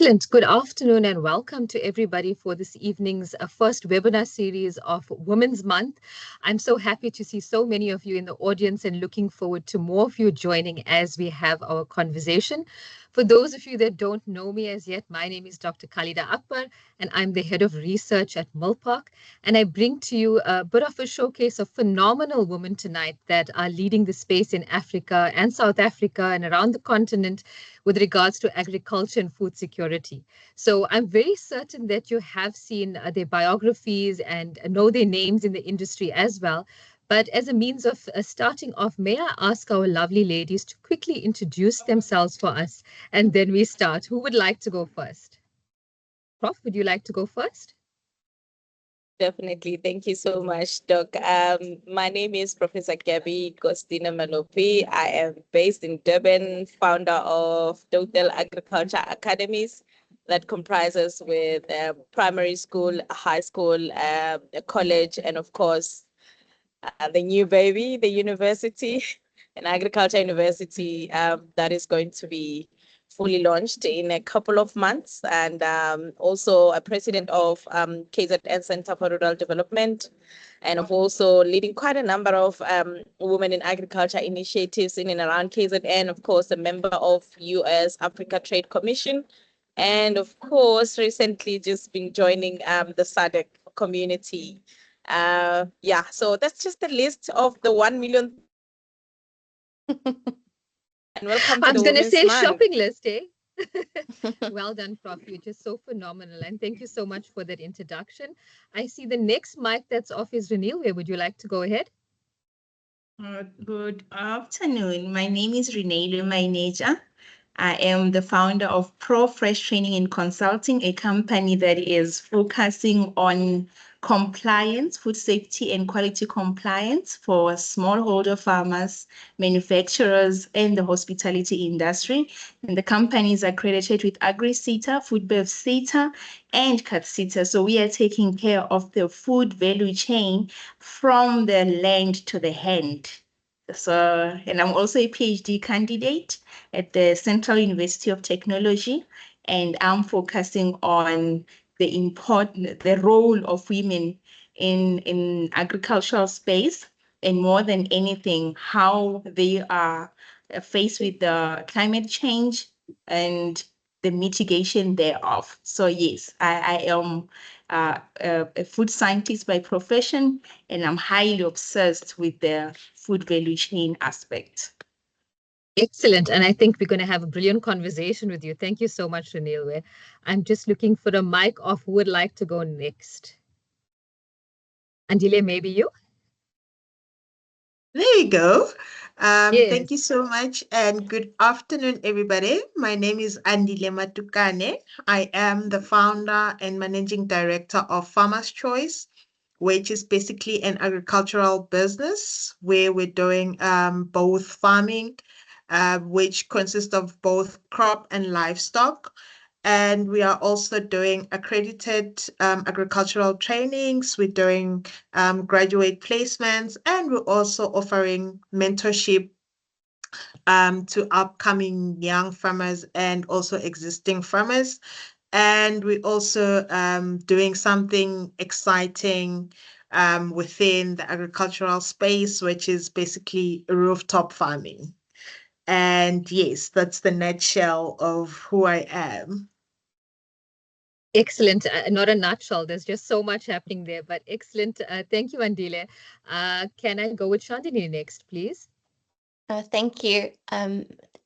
Excellent. Good afternoon and welcome to everybody for this evening's first webinar series of Women's Month. I'm so happy to see so many of you in the audience and looking forward to more of you joining as we have our conversation. For those of you that don't know me as yet, my name is Dr. Khalida Akbar and I'm the head of research at Milpark. And I bring to you a bit of a showcase of phenomenal women tonight that are leading the space in Africa and South Africa and around the continent with regards to agriculture and food security. So I'm very certain that you have seen their biographies and know their names in the industry as well. But as a means of starting off, may I ask our lovely ladies to quickly introduce themselves for us, and then we start. Who would like to go first? Prof, would you like to go first? Definitely. Thank you so much, Doc. My name is Professor Gabby Costina Malopi. I am based in Durban, founder of Total Agriculture Academies that comprises with primary school, high school, a college, and of course, the new baby, the university, an agriculture university that is going to be fully launched in a couple of months, and also a president of KZN Center for Rural Development, and of also leading quite a number of women in agriculture initiatives in and around KZN, of course, a member of US Africa Trade Commission, and of course, recently just been joining the SADC community. Yeah, so that's just the list of the 1 million. And welcome to I was the going to Women's say Month. shopping list, eh? Well done, Prof. You're just so phenomenal. And thank you so much for that introduction. I see the next mic that's off is Renilwe. Would you like to go ahead? Good afternoon. My name is Renee Maineja. I am the founder of Pro Fresh Training and Consulting, a company that is focusing on compliance, food safety and quality compliance for smallholder farmers, manufacturers, and the hospitality industry. And the company is accredited with AgriSETA, FoodBev SETA, and CATSETA. So we are taking care of the food value chain from the land to the hand. So, and I'm also a PhD candidate at the Central University of Technology, and I'm focusing on the role of women in agricultural space, and more than anything, how they are faced with the climate change and the mitigation thereof. So yes, I am a food scientist by profession, and I'm highly obsessed with the food value chain aspect. Excellent. And I think we're going to have a brilliant conversation with you. Thank you so much, Renilwe. I'm just looking for a mic off. Who would like to go next? Andile, maybe you? There you go. Yes. Thank you so much and good afternoon, everybody. My name is Andile Matukane. I am the founder and managing director of Farmer's Choice, which is basically an agricultural business where we're doing both farming, which consists of both crop and livestock. And we are also doing accredited agricultural trainings. We're doing graduate placements, and we're also offering mentorship to upcoming young farmers and also existing farmers. And we're also doing something exciting within the agricultural space, which is basically rooftop farming. And yes, that's the nutshell of who I am. Excellent. Not a nutshell. There's just so much happening there, but excellent. Thank you, Andile. Can I go with Chandini next, please? Thank you.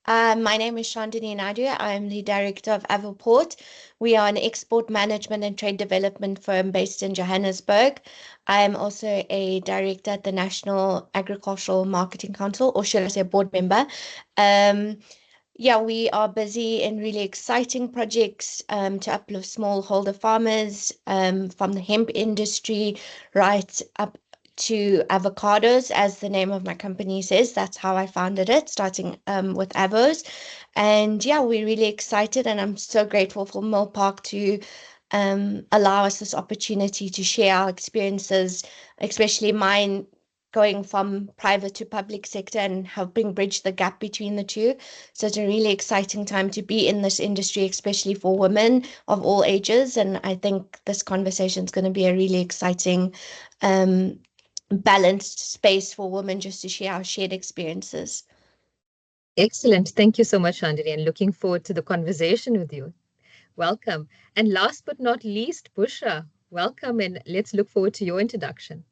My name is Chandini Naidu. I'm the director of Avoport. We are an export management and trade development firm based in Johannesburg. I am also a director at the National Agricultural Marketing Council, or should I say a board member. Yeah, we are busy in really exciting projects to uplift smallholder farmers from the hemp industry right up to avocados, as the name of my company says. That's how I founded it, starting with avos. And yeah, we're really excited, and I'm so grateful for Milpark to allow us this opportunity to share our experiences, especially mine going from private to public sector and helping bridge the gap between the two. So it's a really exciting time to be in this industry, especially for women of all ages. And I think this conversation is going to be a really exciting, balanced space for women just to share our shared experiences. Excellent. Thank you so much, Chandini, and looking forward to the conversation with you. Welcome. And last but not least, Bushra, welcome, and let's look forward to your introduction.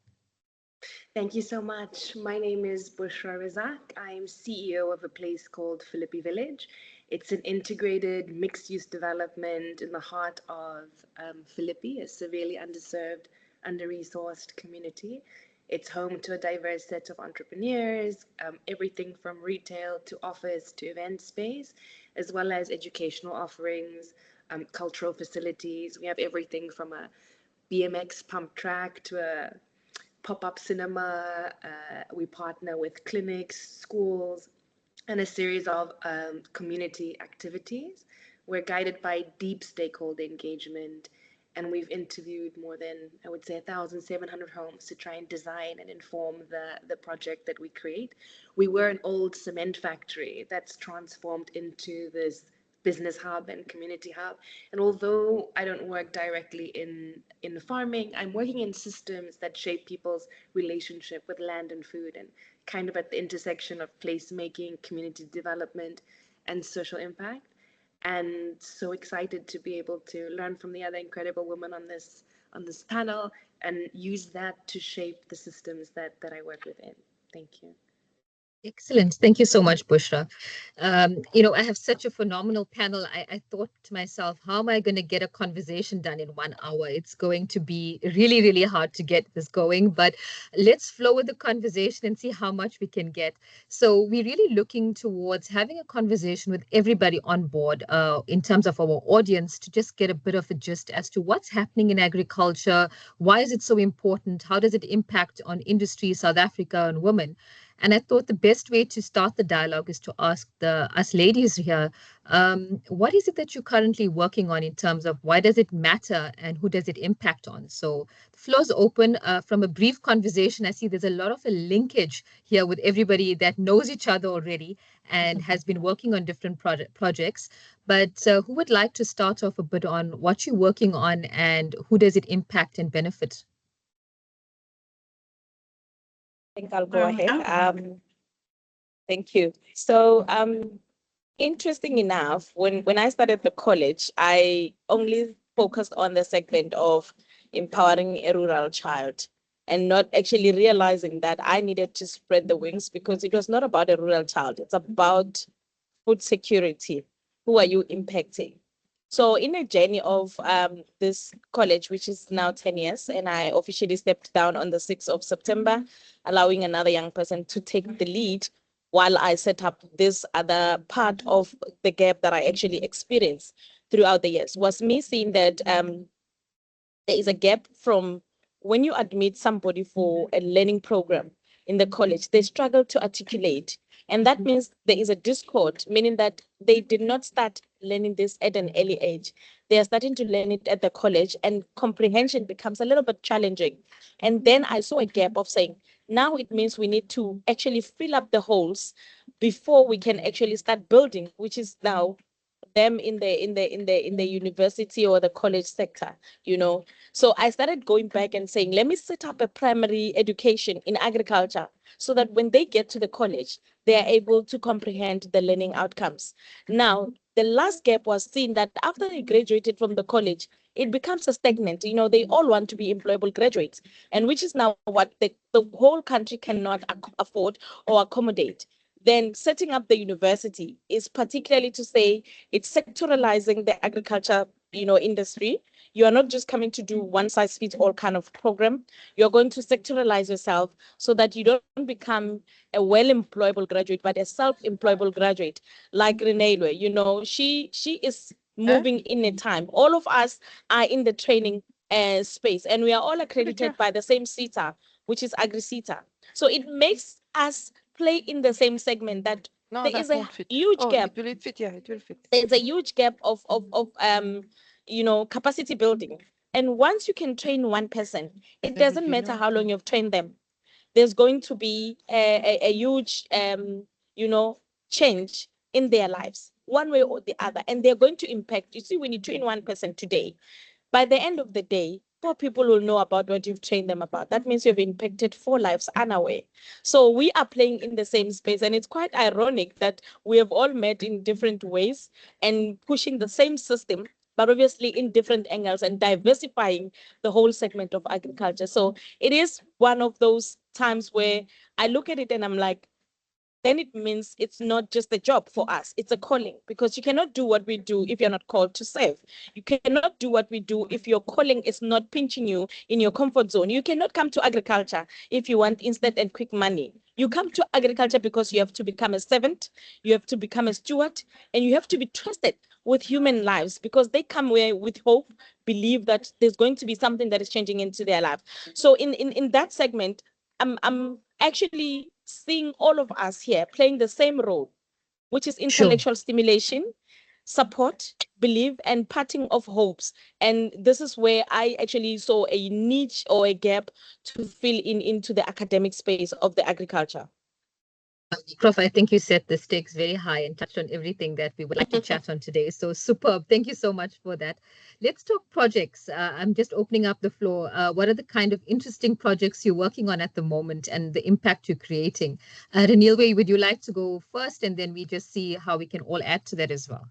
Thank you so much. My name is Bushra Razak. I'm CEO of a place called Philippi Village. It's an integrated mixed-use development in the heart of Philippi, a severely underserved, under-resourced community. It's home to a diverse set of entrepreneurs, everything from retail to office to event space, as well as educational offerings, cultural facilities. We have everything from a BMX pump track to a pop-up cinema. We partner with clinics, schools, and a series of community activities. We're guided by deep stakeholder engagement, and we've interviewed more than, I would say, 1,700 homes to try and design and inform the project that we create. We were an old cement factory that's transformed into this business hub and community hub. And although I don't work directly in farming, I'm working in systems that shape people's relationship with land and food, and kind of at the intersection of placemaking, community development, and social impact. And so excited to be able to learn from the other incredible women on this panel and use that to shape the systems that I work within. Thank you. Excellent. Thank you so much, Bushra. I have such a phenomenal panel. I thought to myself, how am I going to get a conversation done in 1 hour? It's going to be really, really hard to get this going, but let's flow with the conversation and see how much we can get. So we're really looking towards having a conversation with everybody on board in terms of our audience to just get a bit of a gist as to what's happening in agriculture. Why is it so important? How does it impact on industry, South Africa, and women? And I thought the best way to start the dialogue is to ask us ladies here, what is it that you're currently working on in terms of why does it matter and who does it impact on? So the floor's open. From a brief conversation, I see there's a lot of a linkage here with everybody that knows each other already and has been working on different projects. But who would like to start off a bit on what you're working on and who does it impact and benefit? I think I'll go ahead. Thank you. So, interesting enough, when I started the college, I only focused on the segment of empowering a rural child and not actually realizing that I needed to spread the wings because it was not about a rural child. It's about food security. Who are you impacting? So in a journey of this college, which is now 10 years, and I officially stepped down on the 6th of September, allowing another young person to take the lead while I set up this other part of the gap that I actually experienced throughout the years, was me seeing that there is a gap from when you admit somebody for a learning program in the college, they struggle to articulate. And that means there is a discord, meaning that they did not start learning this at an early age. They are starting to learn it at the college, and comprehension becomes a little bit challenging. And then I saw a gap of saying, now it means we need to actually fill up the holes before we can actually start building, which is now them in the university or the college sector, So I started going back and saying, let me set up a primary education in agriculture so that when they get to the college, they are able to comprehend the learning outcomes. Now, the last gap was seen that after they graduated from the college, it becomes a stagnant. They all want to be employable graduates, and which is now what the whole country cannot afford or accommodate. Then setting up the university is particularly to say it's sectoralizing the agriculture, industry. You are not just coming to do one size fits all kind of program. You're going to sectoralize yourself so that you don't become a well-employable graduate, but a self-employable graduate like Renee. She is moving in a time. All of us are in the training space, and we are all accredited by the same CETA, which is AgriCETA. So it makes us play in the same segment that No, there that is a won't fit. huge Oh, gap. it will fit. Yeah, it will fit. There's a huge gap of capacity building. And once you can train one person, it doesn't matter how long you've trained them. there's going to be a huge, change in their lives, one way or the other. And they're going to impact. You see, when you train one person today, by the end of the day, 4 people will know about what you've trained them about. That means you've impacted 4 lives unaware. So we are playing in the same space. And it's quite ironic that we have all met in different ways and pushing the same system, but obviously in different angles and diversifying the whole segment of agriculture. So it is one of those times where I look at it and I'm like, then it means it's not just a job for us, it's a calling, because you cannot do what we do if you're not called to serve. You cannot do what we do if your calling is not pinching you in your comfort zone. You cannot come to agriculture if you want instant and quick money. You come to agriculture because you have to become a servant, you have to become a steward, and you have to be trusted with human lives, because they come with hope, believe that there's going to be something that is changing into their life. So in that segment, I'm actually seeing all of us here playing the same role, which is intellectual stimulation, support, belief, and parting of hopes. And this is where I actually saw a niche or a gap to fill in into the academic space of the agriculture. Prof, I think you set the stakes very high and touched on everything that we would like to chat on today. So superb. Thank you so much for that. Let's talk projects. I'm just opening up the floor. What are the kind of interesting projects you're working on at the moment and the impact you're creating? Renilwe, would you like to go first, and then we just see how we can all add to that as well?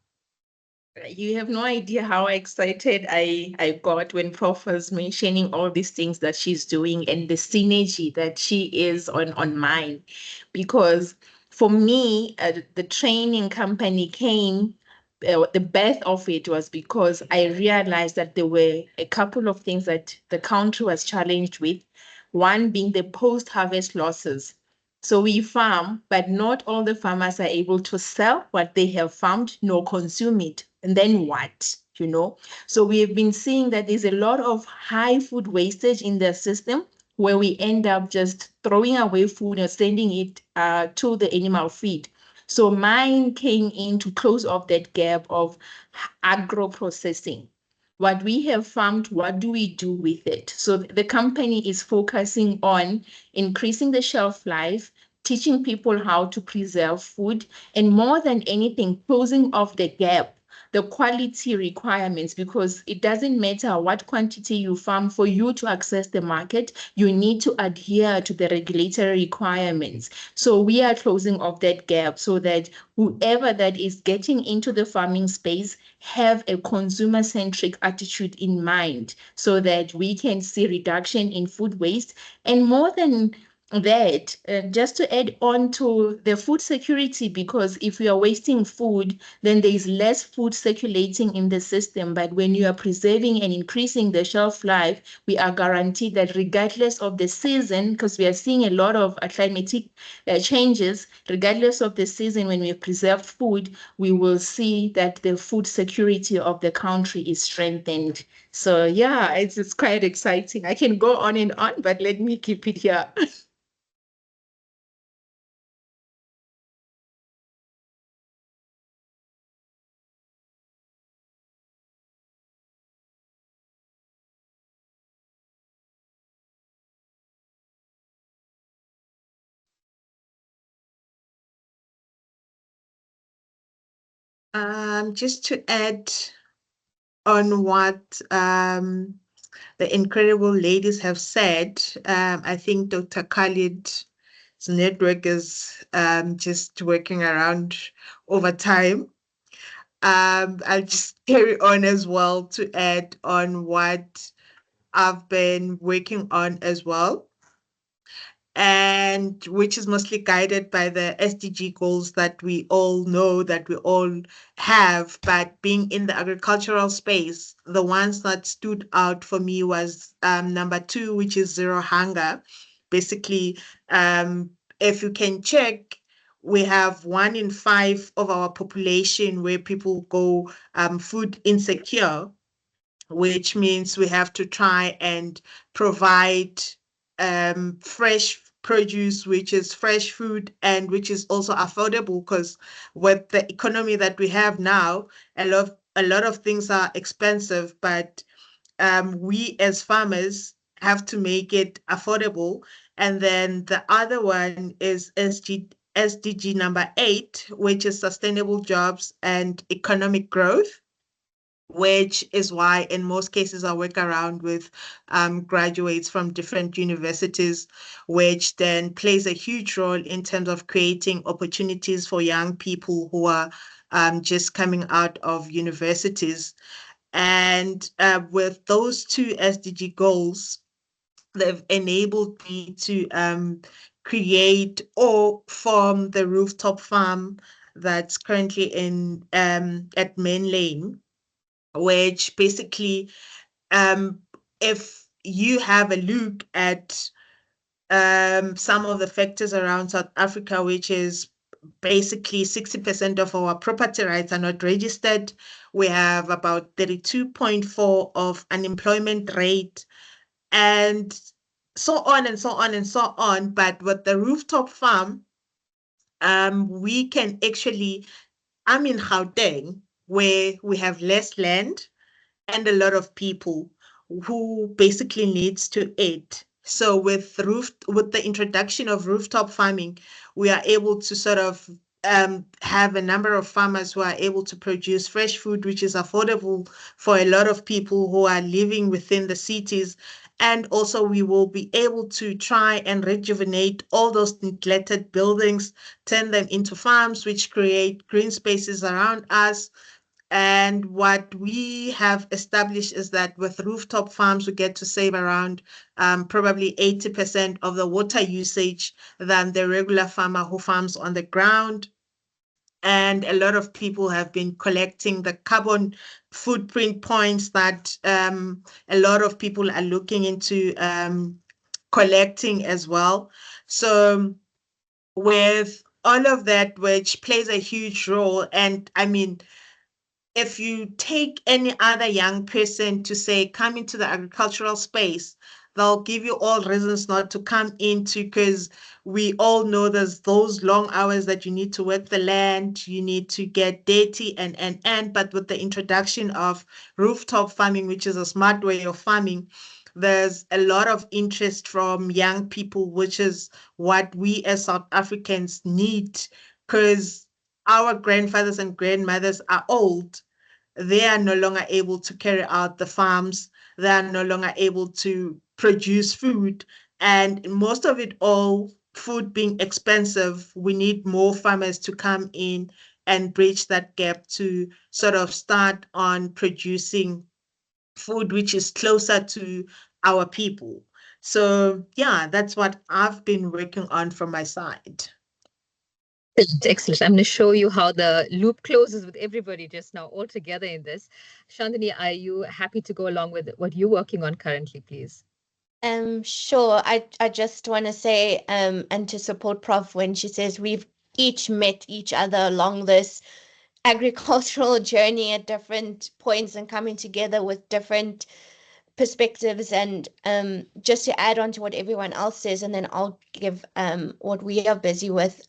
You have no idea how excited I got when Prof was mentioning all these things that she's doing and the synergy that she is on mine. Because for me, the training company came, the birth of it was because I realized that there were a couple of things that the country was challenged with. One being the post-harvest losses. So we farm, but not all the farmers are able to sell what they have farmed nor consume it. And then what? So we have been seeing that there's a lot of high food wastage in the system, where we end up just throwing away food and sending it to the animal feed. So mine came in to close off that gap of agro processing. What we have farmed, what do we do with it? So the company is focusing on increasing the shelf life, teaching people how to preserve food, and more than anything, closing off the gap, the quality requirements, because it doesn't matter what quantity you farm. For you to access the market, you need to adhere to the regulatory requirements. So we are closing off that gap so that whoever that is getting into the farming space have a consumer-centric attitude in mind, so that we can see reduction in food waste. And more than that, just to add on to the food security, because if we are wasting food, then there is less food circulating in the system. But when you are preserving and increasing the shelf life, we are guaranteed that regardless of the season, because we are seeing a lot of climatic changes, regardless of the season, when we have preserved food, we will see that the food security of the country is strengthened. So yeah, it's quite exciting. I can go on and on, but let me keep it here. Just to add on what the incredible ladies have said, I think Dr. Khalid's network is just working around over time. I'll just carry on as well to add on what I've been working on as well, and which is mostly guided by the SDG goals that we all know, that we all have. But being in the agricultural space, the ones that stood out for me was number 2, which is zero hunger. Basically, if you can check, we have 1 in 5 of our population where people go food insecure, which means we have to try and provide fresh produce, which is fresh food and which is also affordable, because with the economy that we have now, a lot of things are expensive, but we as farmers have to make it affordable. And then the other one is SDG number 8, which is sustainable jobs and economic growth, which is why in most cases I work around with graduates from different universities, which then plays a huge role in terms of creating opportunities for young people who are just coming out of universities. And with those two SDG goals, they've enabled me to create or form the rooftop farm that's currently in at Main Lane, which basically, if you have a look at some of the factors around South Africa, which is basically 60% of our property rights are not registered. We have about 32.4 of unemployment rate, and so on and so on and so on. But with the rooftop farm, we can actually, I'm in Gauteng, where we have less land and a lot of people who basically needs to eat. So with the introduction of rooftop farming, we are able to sort of have a number of farmers who are able to produce fresh food, which is affordable for a lot of people who are living within the cities. And also we will be able to try and rejuvenate all those neglected buildings, turn them into farms, which create green spaces around us. And what we have established is that with rooftop farms, we get to save around probably 80% of the water usage than the regular farmer who farms on the ground. And a lot of people have been collecting the carbon footprint points that a lot of people are looking into collecting as well. So with all of that, which plays a huge role, and I mean, if you take any other young person to say, come into the agricultural space, they'll give you all reasons not to come into, because we all know there's those long hours that you need to work the land, you need to get dirty and. But with the introduction of rooftop farming, which is a smart way of farming, there's a lot of interest from young people, which is what we as South Africans need, because our grandfathers and grandmothers are old. They are no longer able to carry out the farms. They are no longer able to produce food. And most of it all, food being expensive, we need more farmers to come in and bridge that gap to sort of start on producing food which is closer to our people. So yeah, that's what I've been working on from my side. Excellent, excellent. I'm going to show you how the loop closes with everybody just now all together in this. Shandini, are you happy to go along with what you're working on currently, please? Sure. I just want to say, and to support Prof when she says we've each met each other along this agricultural journey at different points and coming together with different perspectives. And just to add on to what everyone else says, and then I'll give what we are busy with.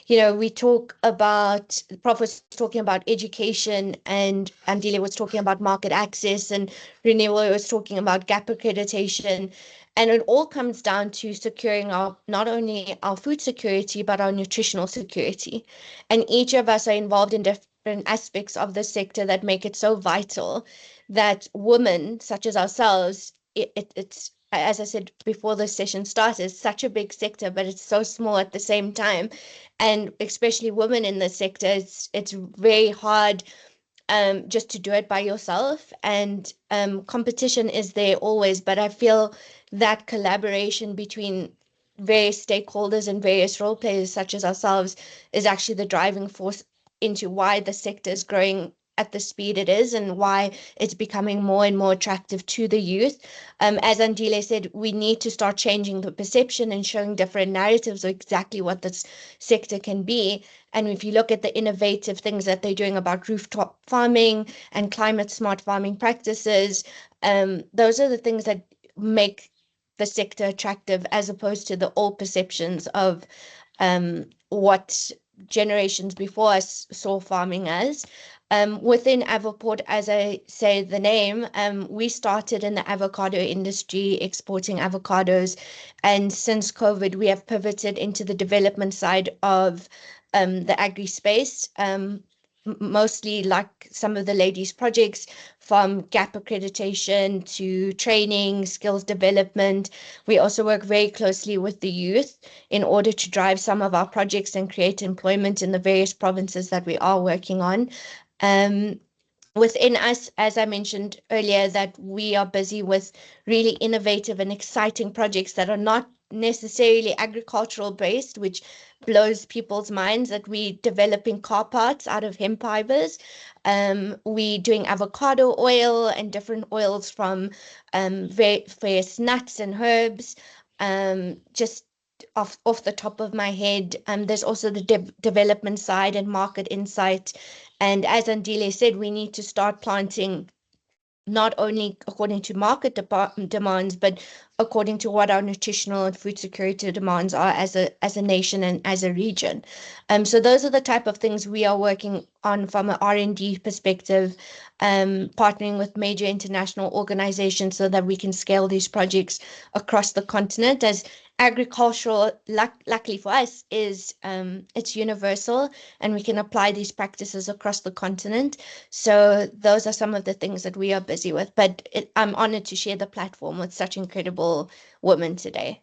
We talk about, Prof was talking about education, and Andile was talking about market access, and Renee was talking about gap accreditation. And it all comes down to securing our, not only our food security, but our nutritional security. And each of us are involved in different aspects of the sector that make it so vital that women such as ourselves, it's, as I said before the session started, such a big sector, but it's so small at the same time. And especially women in the sector, it's very hard just to do it by yourself. And competition is there always, but I feel that collaboration between various stakeholders and various role players such as ourselves is actually the driving force into why the sector is growing at the speed it is and why it's becoming more and more attractive to the youth. As Andile said, we need to start changing the perception and showing different narratives of exactly what this sector can be. And if you look at the innovative things that they're doing about rooftop farming and climate smart farming practices, those are the things that make the sector attractive, as opposed to the old perceptions of what generations before us saw farming as. Within Avoport, as I say the name, we started in the avocado industry, exporting avocados. And since COVID, we have pivoted into the development side of the agri space. Mostly like some of the ladies' projects, from gap accreditation to training, skills development. We also work very closely with the youth in order to drive some of our projects and create employment in the various provinces that we are working on. Within us, as I mentioned earlier, that we are busy with really innovative and exciting projects that are not necessarily agricultural based, which blows people's minds, that we developing car parts out of hemp fibers. We doing avocado oil and different oils from various nuts and herbs. Just off the top of my head, there's also the development side and market insight. And as Andile said, we need to start planting not only according to market demands, but according to what our nutritional and food security demands are as a nation and as a region. So those are the type of things we are working on from an R&D perspective, partnering with major international organizations so that we can scale these projects across the continent. As agricultural, luckily for us, is it's universal, and we can apply these practices across the continent. So those are some of the things that we are busy with. But I'm honored to share the platform with such incredible women today.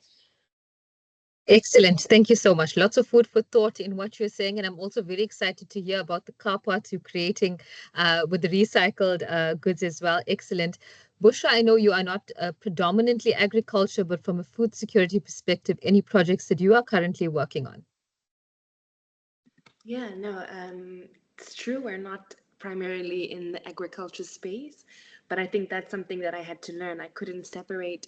Excellent. Thank you so much. Lots of food for thought in what you're saying. And I'm also very excited to hear about the car parts you're creating with the recycled goods as well. Excellent. Bushra, I know you are not predominantly agriculture, but from a food security perspective, any projects that you are currently working on? Yeah, no, it's true. We're not primarily in the agriculture space, but I think that's something that I had to learn. I couldn't separate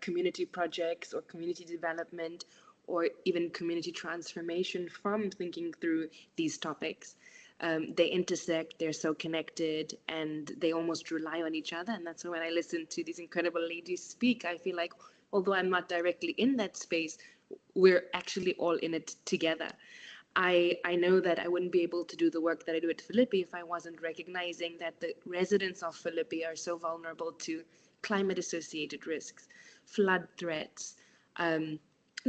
community projects or community development or even community transformation from thinking through these topics. They intersect, they're so connected, and they almost rely on each other. And that's why when I listen to these incredible ladies speak, I feel like, although I'm not directly in that space, we're actually all in it together. I know that I wouldn't be able to do the work that I do at Philippi if I wasn't recognizing that the residents of Philippi are so vulnerable to climate-associated risks, flood threats,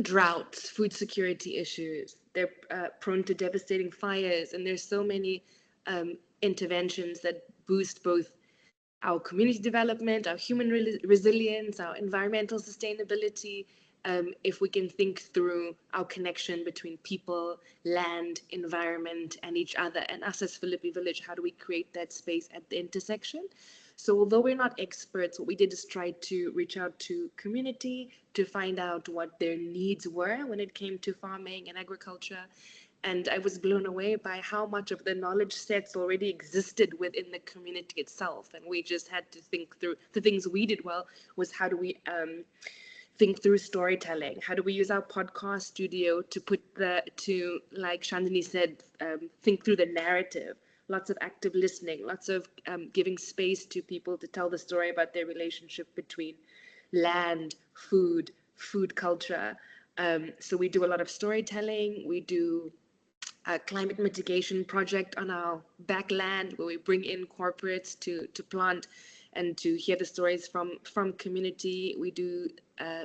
droughts, food security issues. They're prone to devastating fires, and there's so many interventions that boost both our community development, our human resilience, our environmental sustainability. If we can think through our connection between people, land, environment, and each other, and us as Philippi Village, how do we create that space at the intersection? So although we're not experts, what we did is try to reach out to community to find out what their needs were when it came to farming and agriculture. And I was blown away by how much of the knowledge sets already existed within the community itself. And we just had to think through the things we did well was how do we think through storytelling? How do we use our podcast studio to like Chandini said, think through the narrative? Lots of active listening, lots of giving space to people to tell the story about their relationship between land, food culture. So we do a lot of storytelling. We do a climate mitigation project on our backland where we bring in corporates to plant and to hear the stories from community. We do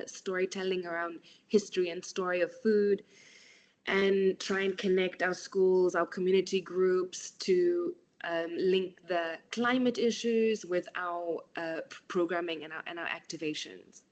storytelling around history and story of food, and try and connect our schools, our community groups to link the climate issues with our programming and our activations.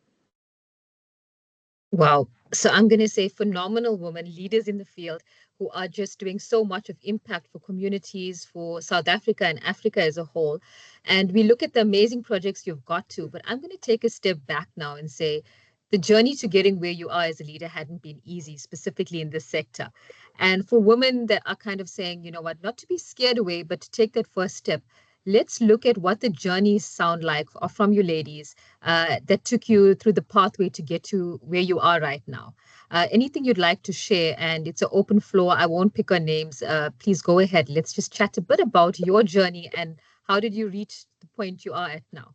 Wow. So I'm going to say phenomenal women, leaders in the field who are just doing so much of impact for communities, for South Africa and Africa as a whole. And we look at the amazing projects you've got to, but I'm going to take a step back now and say the journey to getting where you are as a leader hadn't been easy, specifically in this sector. And for women that are kind of saying, you know what, not to be scared away, but to take that first step, let's look at what the journeys sound like from you ladies that took you through the pathway to get to where you are right now. Anything you'd like to share? And it's an open floor. I won't pick on names. Please go ahead. Let's just chat a bit about your journey and how did you reach the point you are at now?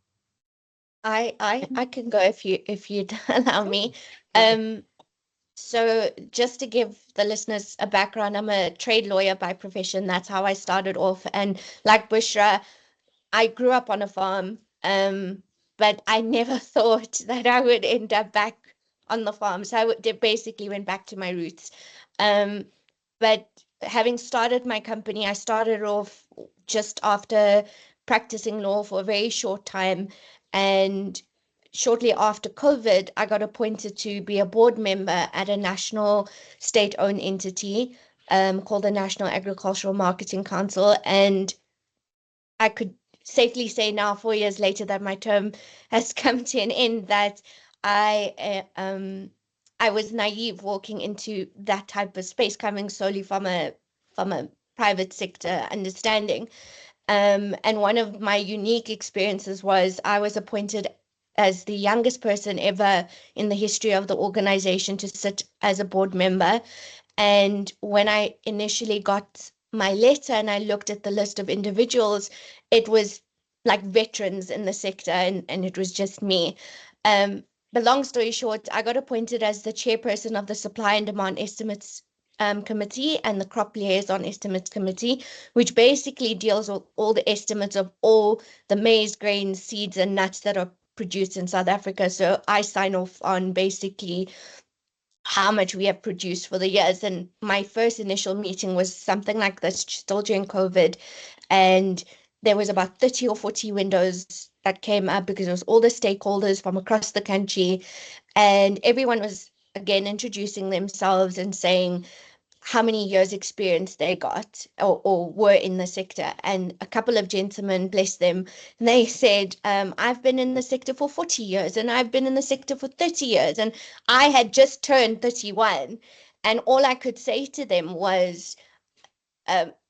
I can go if you'd allow me. So just to give the listeners a background, I'm a trade lawyer by profession. That's how I started off. And like Bushra, I grew up on a farm, but I never thought that I would end up back on the farm. So basically went back to my roots. Um, but having started my company, I started off just after practicing law for a very short time. And shortly after COVID, I got appointed to be a board member at a national state-owned entity called the National Agricultural Marketing Council. And I could safely say now, 4 years later, that my term has come to an end, that I was naive walking into that type of space, coming solely from a private sector understanding. And one of my unique experiences was I was appointed as the youngest person ever in the history of the organization to sit as a board member. And when I initially got my letter and I looked at the list of individuals, it was like veterans in the sector, and it was just me. But long story short, I got appointed as the chairperson of the Supply and Demand Estimates Committee and the Crop Liaison Estimates Committee, which basically deals with all the estimates of all the maize, grains, seeds, and nuts that are produced in South Africa. So I sign off on basically how much we have produced for the years. And my first initial meeting was something like this, still during COVID. And there was about 30 or 40 windows that came up because it was all the stakeholders from across the country. And everyone was, again, introducing themselves and saying how many years experience they got or were in the sector. And a couple of gentlemen, bless them, they said, I've been in the sector for 40 years and I've been in the sector for 30 years. And I had just turned 31. And all I could say to them was,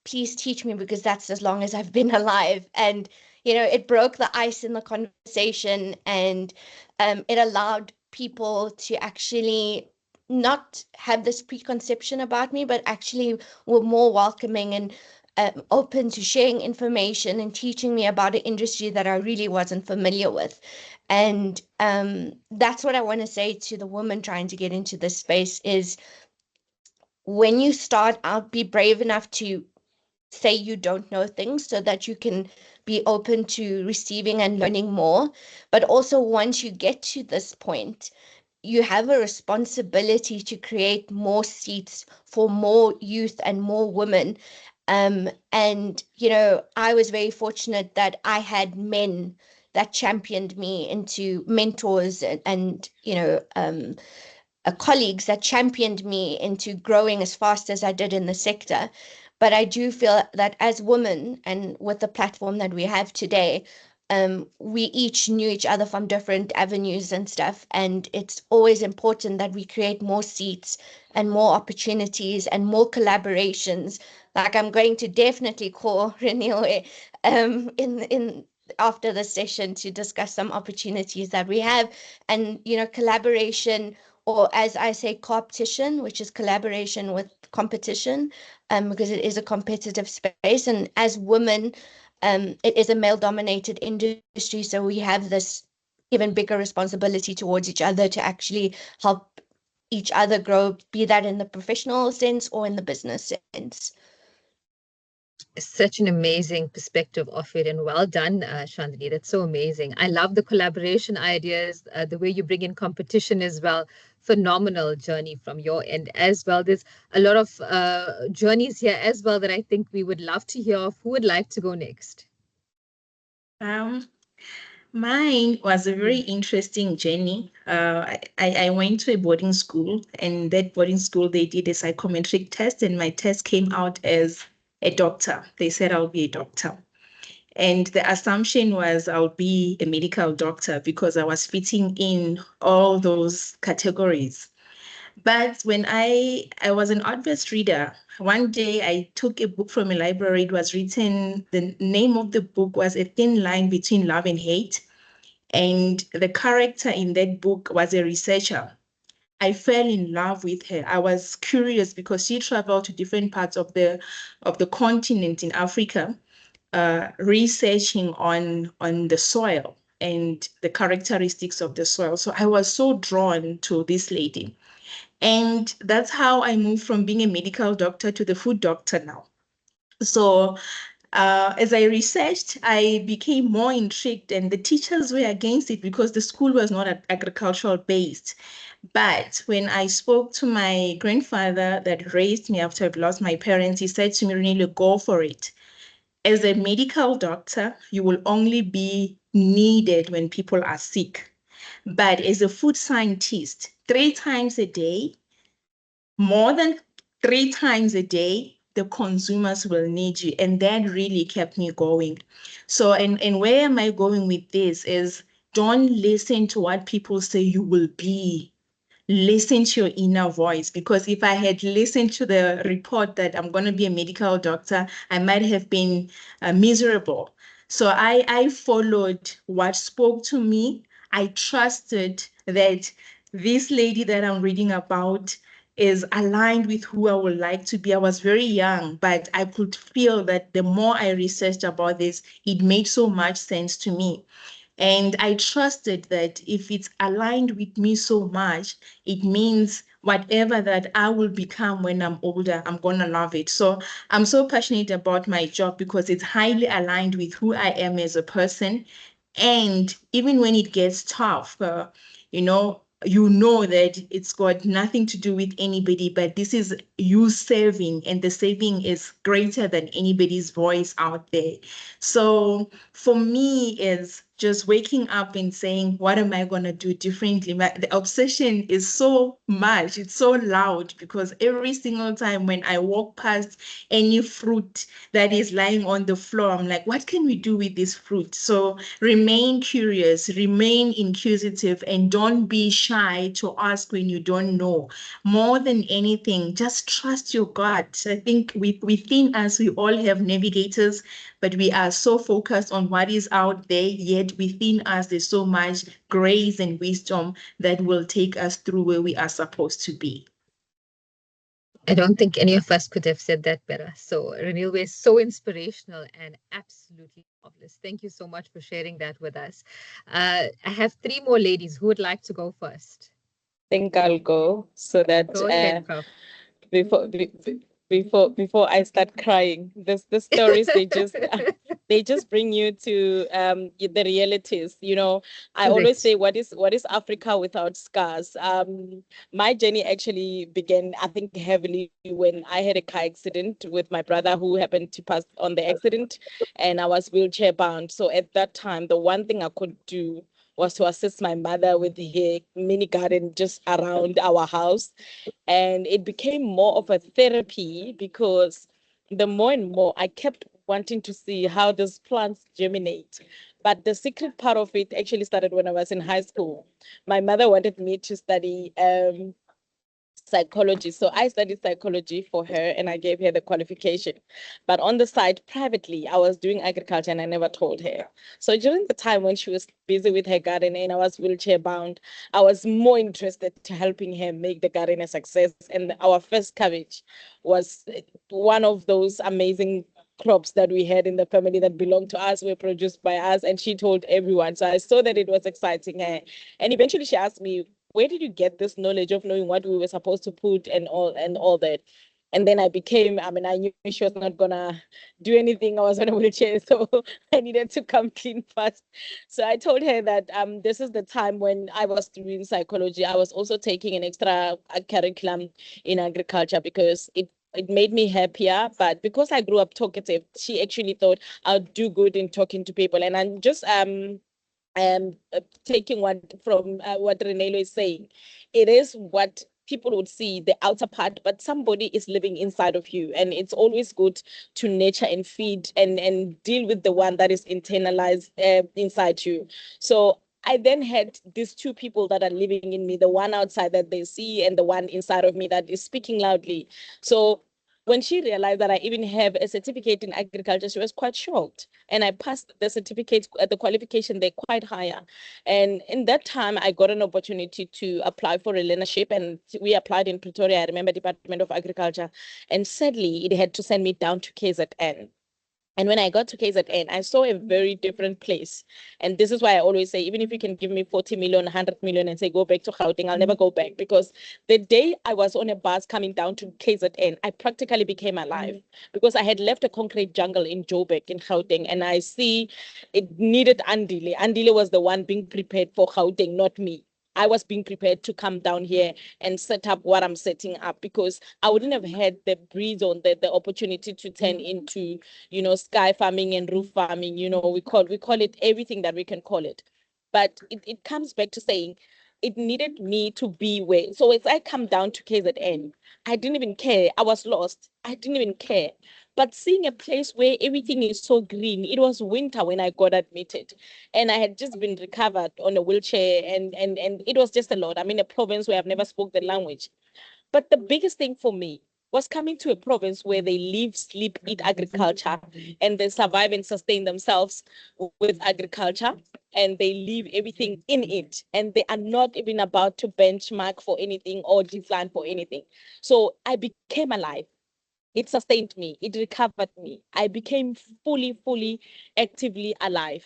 please teach me because that's as long as I've been alive. And, it broke the ice in the conversation, and it allowed people to actually not have this preconception about me, but actually were more welcoming and open to sharing information and teaching me about an industry that I really wasn't familiar with. And that's what I want to say to the woman trying to get into this space is, when you start out, be brave enough to say you don't know things so that you can be open to receiving and learning more. But also, once you get to this point, you have a responsibility to create more seats for more youth and more women. And, I was very fortunate that I had men that championed me into mentors and colleagues that championed me into growing as fast as I did in the sector. But I do feel that as women, and with the platform that we have today, we each knew each other from different avenues and stuff. And it's always important that we create more seats and more opportunities and more collaborations. Like, I'm going to definitely call Renille in after the session to discuss some opportunities that we have, and collaboration, or as I say, competition, which is collaboration with competition, because it is a competitive space. And as women, it is a male-dominated industry, so we have this even bigger responsibility towards each other to actually help each other grow, be that in the professional sense or in the business sense. Such an amazing perspective of it, and well done, Chandni. That's so amazing. I love the collaboration ideas, the way you bring in competition as well. Phenomenal journey from your end as well. There's a lot of journeys here as well that I think we would love to hear of. Who would like to go next? Mine was a very interesting journey. I went to a boarding school, and that boarding school, they did a psychometric test, and my test came out as a doctor. They said I'll be a doctor. And the assumption was I'll be a medical doctor because I was fitting in all those categories. But when I was an avid reader, one day I took a book from a library. It was written, the name of the book was A Thin Line Between Love and Hate. And the character in that book was a researcher. I fell in love with her. I was curious because she traveled to different parts of the continent in Africa, researching on the soil and the characteristics of the soil. So I was so drawn to this lady. And that's how I moved from being a medical doctor to the food doctor now. So as I researched, I became more intrigued, and the teachers were against it because the school was not agricultural based. But when I spoke to my grandfather that raised me after I've lost my parents, he said to me, "Really, go for it. As a medical doctor, you will only be needed when people are sick. But as a food scientist, 3 times a day, more than 3 times a day, the consumers will need you." And that really kept me going. So, and where am I going with this is, don't listen to what people say you will be. Listen to your inner voice, because if I had listened to the report that I'm going to be a medical doctor, I might have been miserable. So I followed what spoke to me. I trusted that this lady that I'm reading about is aligned with who I would like to be. I was very young, but I could feel that the more I researched about this, it made so much sense to me. And I trusted that if it's aligned with me so much, it means whatever that I will become when I'm older, I'm going to love it. So I'm so passionate about my job because it's highly aligned with who I am as a person. And even when it gets tough, you know that it's got nothing to do with anybody, but this is you serving, and the saving is greater than anybody's voice out there. So for me, is just waking up and saying, what am I going to do differently? The obsession is so much, it's so loud, because every single time when I walk past any fruit that is lying on the floor, I'm like, what can we do with this fruit? So remain curious, remain inquisitive, and don't be shy to ask when you don't know. More than anything, just trust your gut. I think within us, we all have navigators, but we are so focused on what is out there, yet within us, there's so much grace and wisdom that will take us through where we are supposed to be. I don't think any of us could have said that better. So, Renilwe is so inspirational and absolutely marvelous. Thank you so much for sharing that with us. I have three more ladies who would like to go first. Think I'll go so that Go ahead, Prof. before be- be- before I start crying. The stories they just bring you to the realities. I always Correct. say, what is Africa without scars? My journey actually began, I think, heavily when I had a car accident with my brother who happened to pass on the accident, and I was wheelchair bound. So at that time, the one thing I could do was to assist my mother with her mini garden just around our house. And it became more of a therapy because the more and more I kept wanting to see how those plants germinate. But the secret part of it actually started when I was in high school. My mother wanted me to study psychology. So I studied psychology for her and I gave her the qualification. But on the side, privately, I was doing agriculture and I never told her. So during the time when she was busy with her garden and I was wheelchair bound, I was more interested to helping her make the garden a success. And our first cabbage was one of those amazing crops that we had in the family that belonged to us, were produced by us, and she told everyone. So I saw that it was exciting her. And eventually she asked me, where did you get this knowledge of knowing what we were supposed to put and all that? And then I knew she was not gonna do anything. I was on a wheelchair, so I needed to come clean fast. So I told her that this is the time when I was doing psychology. I was also taking an extra curriculum in agriculture because it made me happier. But because I grew up talkative, she actually thought I'll do good in talking to people. And I'm just taking what from what Renelo is saying. It is what people would see the outer part, but somebody is living inside of you, and it's always good to nurture and feed and deal with the one that is internalized inside you. So I then had these two people that are living in me, the one outside that they see and the one inside of me that is speaking loudly. So when she realized that I even have a certificate in agriculture, she was quite shocked. And I passed the certificate, the qualification there quite higher. And in that time, I got an opportunity to apply for a learnership, and we applied in Pretoria, I remember, Department of Agriculture. And sadly, it had to send me down to KZN. And when I got to KZN, I saw a very different place. And this is why I always say, even if you can give me 40 million, 100 million and say, go back to Gauteng, I'll never go back. Because the day I was on a bus coming down to KZN, I practically became alive because I had left a concrete jungle in Joburg in Gauteng. And I see it needed Andile. Andile was the one being prepared for Gauteng, not me. I was being prepared to come down here and set up what I'm setting up because I wouldn't have had the breeze on the opportunity to turn into, sky farming and roof farming. We call it everything that we can call it. But it comes back to saying it needed me to be where. So as I come down to KZN, I didn't even care. I was lost. I didn't even care. But seeing a place where everything is so green, it was winter when I got admitted. And I had just been recovered on a wheelchair and it was just a lot. I'm in a province where I've never spoke the language. But the biggest thing for me was coming to a province where they live, sleep, eat agriculture, and they survive and sustain themselves with agriculture, and they leave everything in it. And they are not even about to benchmark for anything or decline for anything. So I became alive. It sustained me, it recovered me. I became fully, actively alive.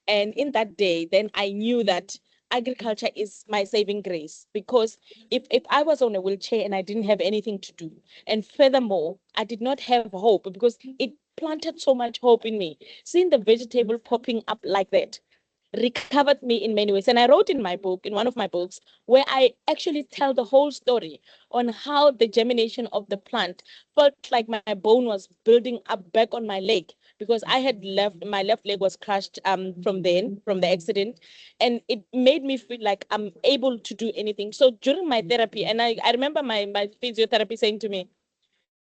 And in that day, then I knew that agriculture is my saving grace because if I was on a wheelchair and I didn't have anything to do, and furthermore, I did not have hope because it planted so much hope in me. Seeing the vegetable popping up like that recovered me in many ways. And I wrote in my book, in one of my books, where I actually tell the whole story on how the germination of the plant felt like my bone was building up back on my leg because I had my left leg was crushed from the accident, and it made me feel like I'm able to do anything. So during my therapy, and I remember my physiotherapy saying to me,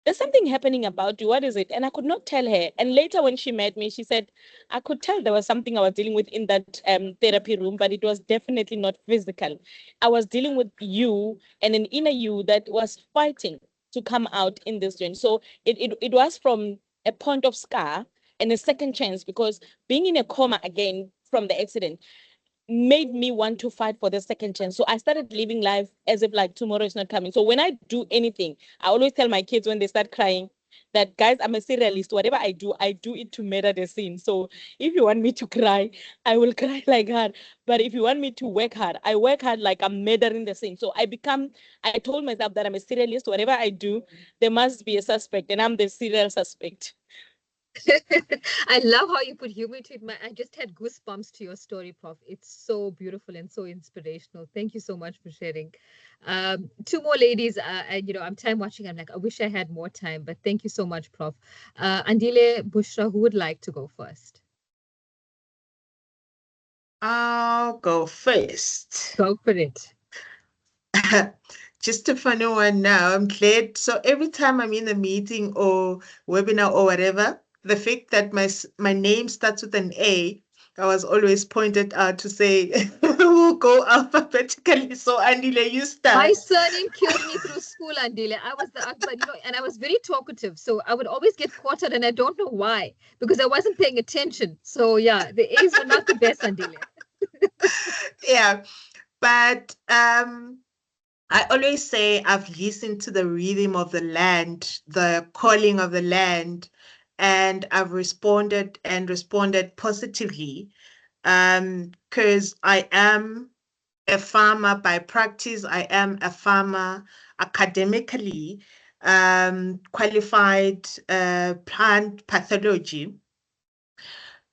there's something happening about you. What is it? And I could not tell her. And later when she met me, she said, I could tell there was something I was dealing with in that therapy room, but it was definitely not physical. I was dealing with you and an inner you that was fighting to come out in this journey. So it was from a point of scar and a second chance because being in a coma again from the accident made me want to fight for the second chance. So I started living life as if like tomorrow is not coming. So when I do anything, I always tell my kids when they start crying that, guys, I'm a serialist. Whatever I do it to murder the scene. So if you want me to cry, I will cry like hard. But if you want me to work hard, I work hard like I'm murdering the scene. So I told myself that I'm a serialist. Whatever I do, there must be a suspect, and I'm the serial suspect. I love how you put humor to it. I just had goosebumps to your story, Prof. It's so beautiful and so inspirational. Thank you so much for sharing. Two more ladies, and I'm time watching. I'm like, I wish I had more time, but thank you so much, Prof. Andile, Bushra, who would like to go first? I'll go first. Go for it. Just a funny one now. I'm glad. So every time I'm in a meeting or webinar or whatever, the fact that my name starts with an A, I was always pointed out to say we'll go alphabetically. So Andile, you My start. surname killed me through school, Andile. I was the Akbar, and I was very talkative. So I would always get caught out, and I don't know why, because I wasn't paying attention. So yeah, the A's were not the best, Andile. Yeah, but I always say I've listened to the rhythm of the land, the calling of the land, and I've responded and responded positively. Because I am a farmer by practice, I am a farmer academically, qualified plant pathology.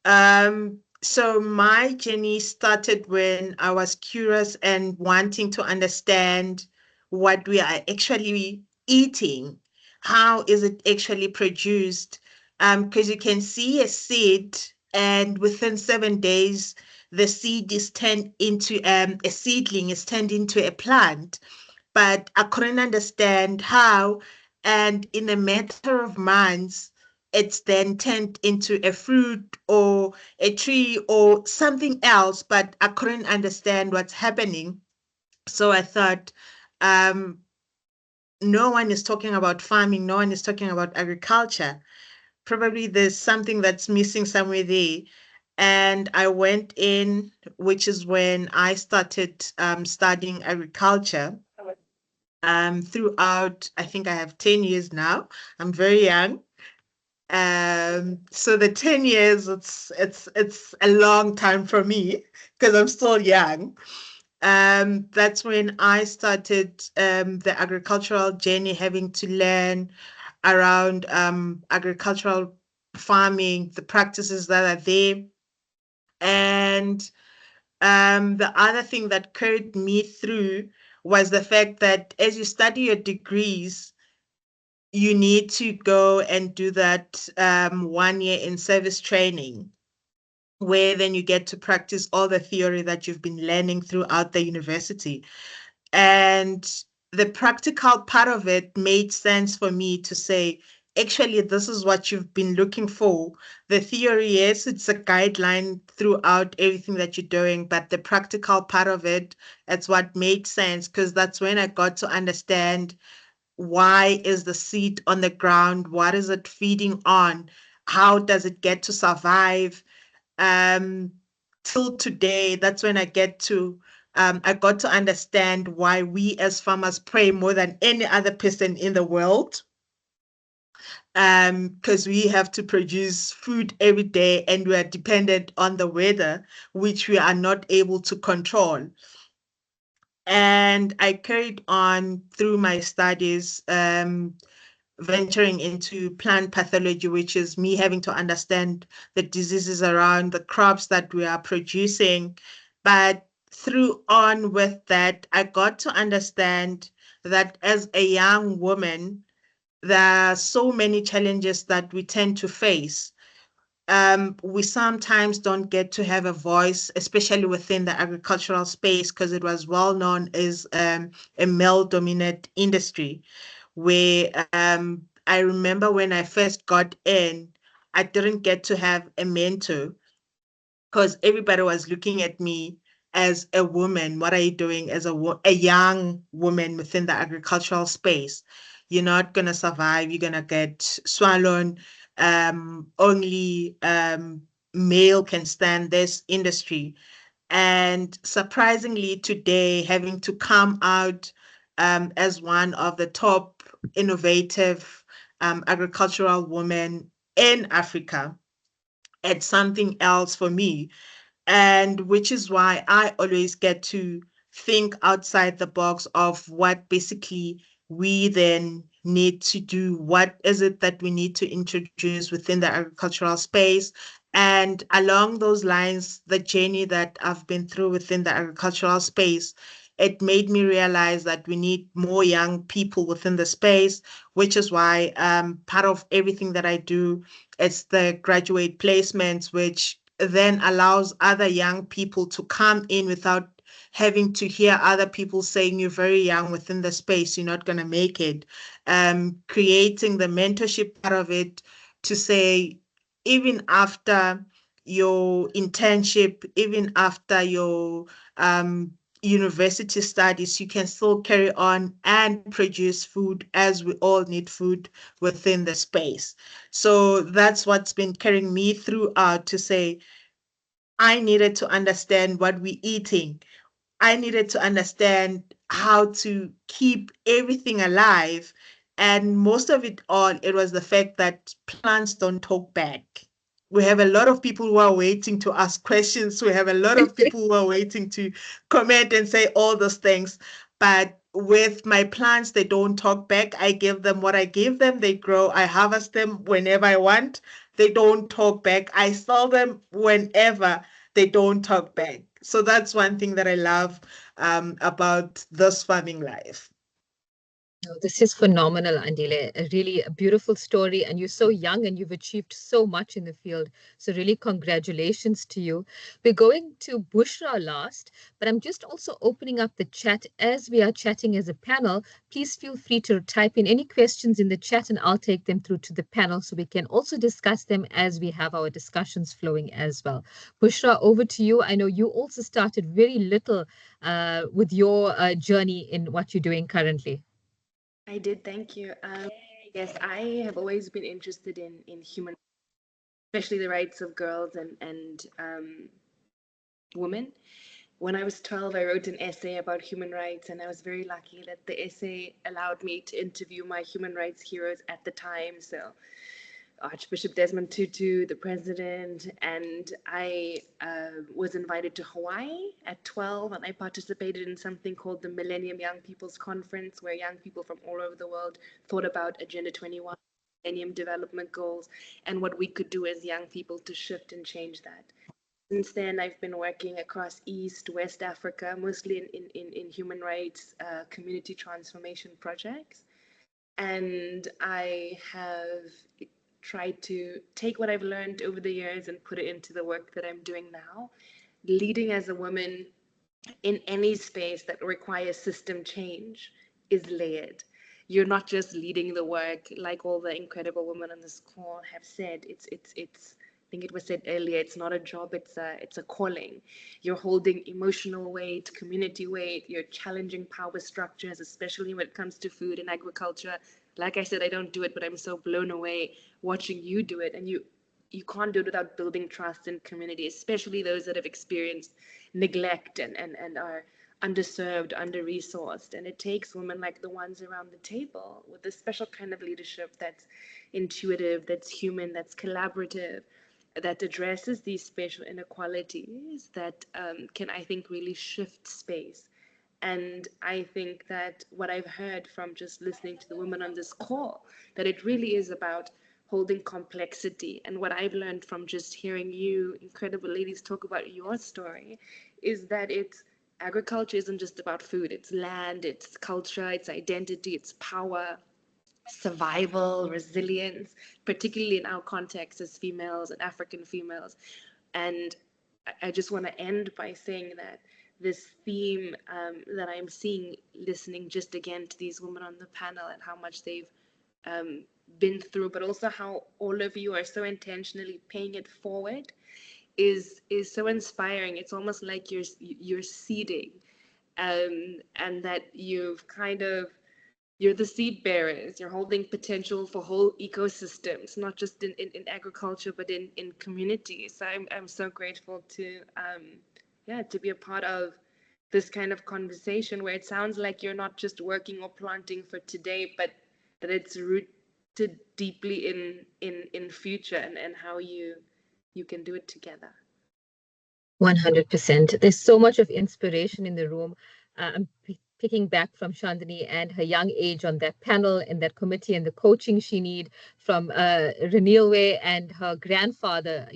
So my journey started when I was curious and wanting to understand what we are actually eating. How is it actually produced? Because you can see a seed, and within 7 days, the seed is turned into a seedling, is turned into a plant. But I couldn't understand how, and in a matter of months, it's then turned into a fruit or a tree or something else, but I couldn't understand what's happening. So I thought, um, no one is talking about farming, no one is talking about agriculture. Probably there's something that's missing somewhere there. And I went in, which is when I started studying agriculture. Throughout, I think I have 10 years now. I'm very young. So the 10 years, it's a long time for me because I'm still young. That's when I started the agricultural journey, having to learn around agricultural farming, the practices that are there. And the other thing that carried me through was the fact that as you study your degrees, you need to go and do that 1 year in service training, where then you get to practice all the theory that you've been learning throughout the university. And the practical part of it made sense for me to say, actually, this is what you've been looking for. The theory, yes, it's a guideline throughout everything that you're doing, but the practical part of it, it's what made sense, because that's when I got to understand, why is the seed on the ground? What is it feeding on? How does it get to survive? Um, Till today, that's when I got to understand why we as farmers pray more than any other person in the world. Because we have to produce food every day and we are dependent on the weather, which we are not able to control. And I carried on through my studies, venturing into plant pathology, which is me having to understand the diseases around the crops that we are producing. But through on with that, I got to understand that as a young woman, there are so many challenges that we tend to face. We sometimes don't get to have a voice, especially within the agricultural space, because it was well known as a male-dominant industry, where I remember when I first got in, I didn't get to have a mentor because everybody was looking at me as a woman. What are you doing as a young woman within the agricultural space? You're not going to survive. You're going to get swallowed. Only male can stand this industry. And surprisingly, today, having to come out as one of the top innovative agricultural women in Africa, it's something else for me, and which is why I always get to think outside the box of what basically we then need to do. What is it that we need to introduce within the agricultural space? And along those lines, the journey that I've been through within the agricultural space, it made me realize that we need more young people within the space, which is why part of everything that I do, it's the graduate placements, which then allows other young people to come in without having to hear other people saying you're very young within the space, you're not going to make it. Creating the mentorship part of it to say, even after your internship, even after your university studies, you can still carry on and produce food, as we all need food within the space. So that's what's been carrying me throughout, to say I needed to understand what we're eating. I needed to understand how to keep everything alive. And most of it all, it was the fact that plants don't talk back. We have a lot of people who are waiting to ask questions. We have a lot of people who are waiting to comment and say all those things. But with my plants, they don't talk back. I give them what I give them. They grow. I harvest them whenever I want. They don't talk back. I sell them whenever. They don't talk back. So that's one thing that I love about this farming life. No, this is phenomenal, Andile. Really a beautiful story, and you're so young and you've achieved so much in the field. So really congratulations to you. We're going to Bushra last, but I'm just also opening up the chat as we are chatting as a panel. Please feel free to type in any questions in the chat and I'll take them through to the panel so we can also discuss them as we have our discussions flowing as well. Bushra, over to you. I know you also started very little with your journey in what you're doing currently. I did, thank you. Yes, I have always been interested in human, especially the rights of girls and women. When I was 12, I wrote an essay about human rights, and I was very lucky that the essay allowed me to interview my human rights heroes at the time. So Archbishop Desmond Tutu, the president, and I was invited to Hawaii at 12, and I participated in something called the Millennium Young People's Conference, where young people from all over the world thought about Agenda 21, Millennium Development Goals, and what we could do as young people to shift and change that. Since then, I've been working across East, West Africa, mostly in human rights, community transformation projects. And I have tried to take what I've learned over the years and put it into the work that I'm doing now. Leading as a woman in any space that requires system change is layered. You're not just leading the work, like all the incredible women on this call have said. It's. I think it was said earlier. It's not a job. It's a calling. You're holding emotional weight, community weight. You're challenging power structures, especially when it comes to food and agriculture. Like I said, I don't do it, but I'm so blown away watching you do it, and you can't do it without building trust in community, especially those that have experienced neglect and are underserved, under-resourced. And it takes women like the ones around the table with a special kind of leadership that's intuitive, that's human, that's collaborative, that addresses these spatial inequalities that can, I think, really shift space. And I think that what I've heard from just listening to the women on this call, that it really is about holding complexity. And what I've learned from just hearing you incredible ladies talk about your story is that agriculture isn't just about food. It's land, it's culture, it's identity, it's power, survival, resilience, particularly in our context as females and African females. And I just want to end by saying that this theme that I'm seeing, listening just again to these women on the panel and how much they've been through, but also how all of you are so intentionally paying it forward, is so inspiring. It's almost like you're seeding, and that you're the seed bearers. You're holding potential for whole ecosystems, not just in agriculture, but in communities. So I'm so grateful to be a part of this kind of conversation where it sounds like you're not just working or planting for today, but that it's rooted deeply in future and how you can do it together. 100%. There's so much of inspiration in the room. I'm picking back from Chandani and her young age on that panel and that committee and the coaching she need from Renilwe and her grandfather,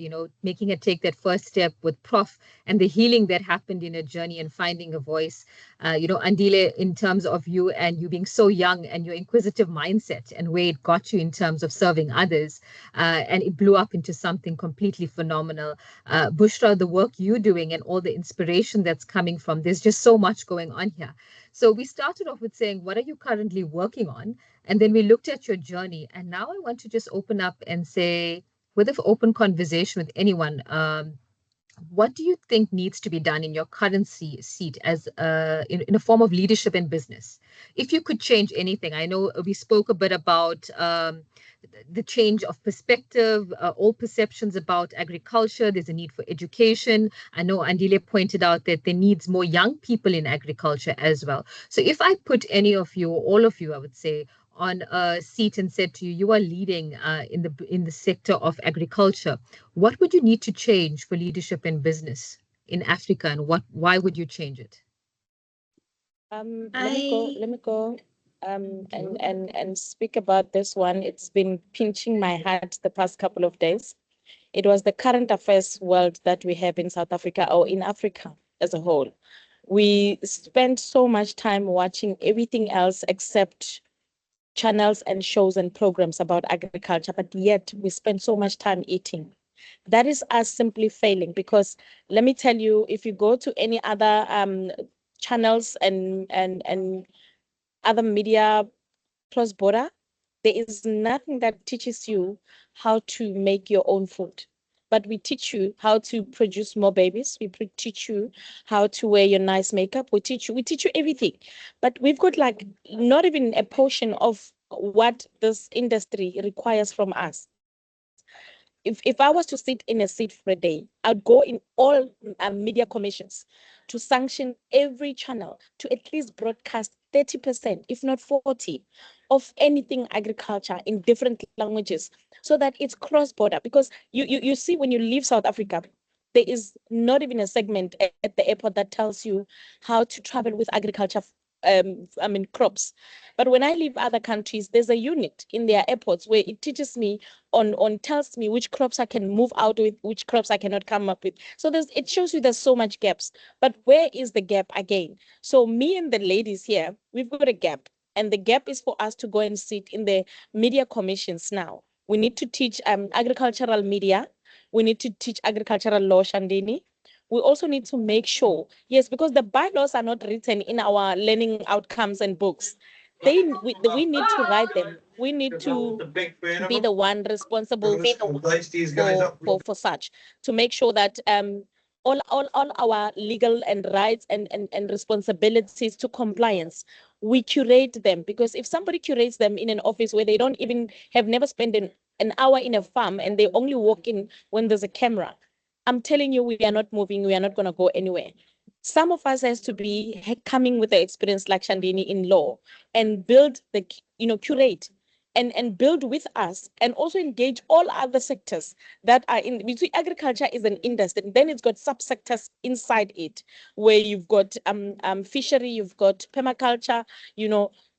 making her take that first step with Prof and the healing that happened in her journey and finding a voice. Andile, in terms of you and you being so young and your inquisitive mindset and where it got you in terms of serving others, and it blew up into something completely phenomenal. Bushra, the work you're doing and all the inspiration that's coming from, there's just so much going on here. So we started off with saying, what are you currently working on? And then we looked at your journey. And now I want to just open up and say, with an open conversation with anyone, what do you think needs to be done in your current seat as in a form of leadership in business? If you could change anything, I know we spoke a bit about the change of perspective, all perceptions about agriculture. There's a need for education. I know Andile pointed out that there needs more young people in agriculture as well. So if I put any of you, or all of you, I would say, on a seat and said to you, you are leading in the sector of agriculture, what would you need to change for leadership in business in Africa, and why would you change it? Let me go and speak about this one. It's been pinching my heart the past couple of days. It was the current affairs world that we have in South Africa, or in Africa as a whole. We spend so much time watching everything else except channels and shows and programs about agriculture, but yet we spend so much time eating. That is us simply failing, because let me tell you, if you go to any other channels and other media cross-border, there is nothing that teaches you how to make your own food. But we teach you how to produce more babies. We teach you how to wear your nice makeup. We teach you everything. But we've got like not even a portion of what this industry requires from us. If I was to sit in a seat for a day, I'd go in all media commissions to sanction every channel to at least broadcast 30%, if not 40, of anything agriculture in different languages, so that it's cross-border. Because you see, when you leave South Africa, there is not even a segment at the airport that tells you how to travel with agriculture, crops. But when I leave other countries, there's a unit in their airports where it teaches me tells me which crops I can move out with, which crops I cannot come up with. So it shows you there's so much gaps. But where is the gap again? So me and the ladies here, we've got a gap. And the gap is for us to go and sit in the media commissions now. We need to teach agricultural media. We need to teach agricultural law, Shandini. We also need to make sure, yes, because the bylaws are not written in our learning outcomes and books. We need to write them. We need to be the one responsible for such, to make sure that all our legal and rights and responsibilities to compliance, we curate them. Because if somebody curates them in an office where they don't even have never spent an hour in a farm, and they only walk in when there's a camera, I'm telling you, we are not moving, we are not going to go anywhere. Some of us has to be coming with the experience like Shandini in law, and build curate and build with us, and also engage all other sectors that are in between. Agriculture is an industry, and then it's got subsectors inside it, where you've got fishery, you've got permaculture,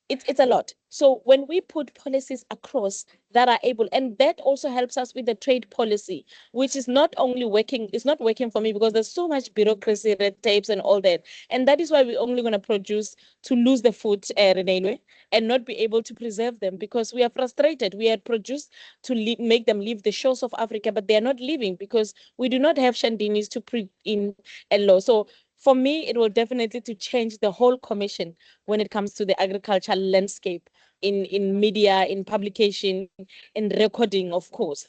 it's a lot. So when we put policies across that are able, and that also helps us with the trade policy, which is not only working, it's not working for me because there's so much bureaucracy, red tapes and all that. And that is why we're only going to produce to lose the food, Renee, and not be able to preserve them, because we are frustrated. We had produced to make them leave the shores of Africa, but they are not leaving because we do not have Shandinis to put in a law. So for me, it will definitely to change the whole commission when it comes to the agricultural landscape in media, in publication, in recording, of course.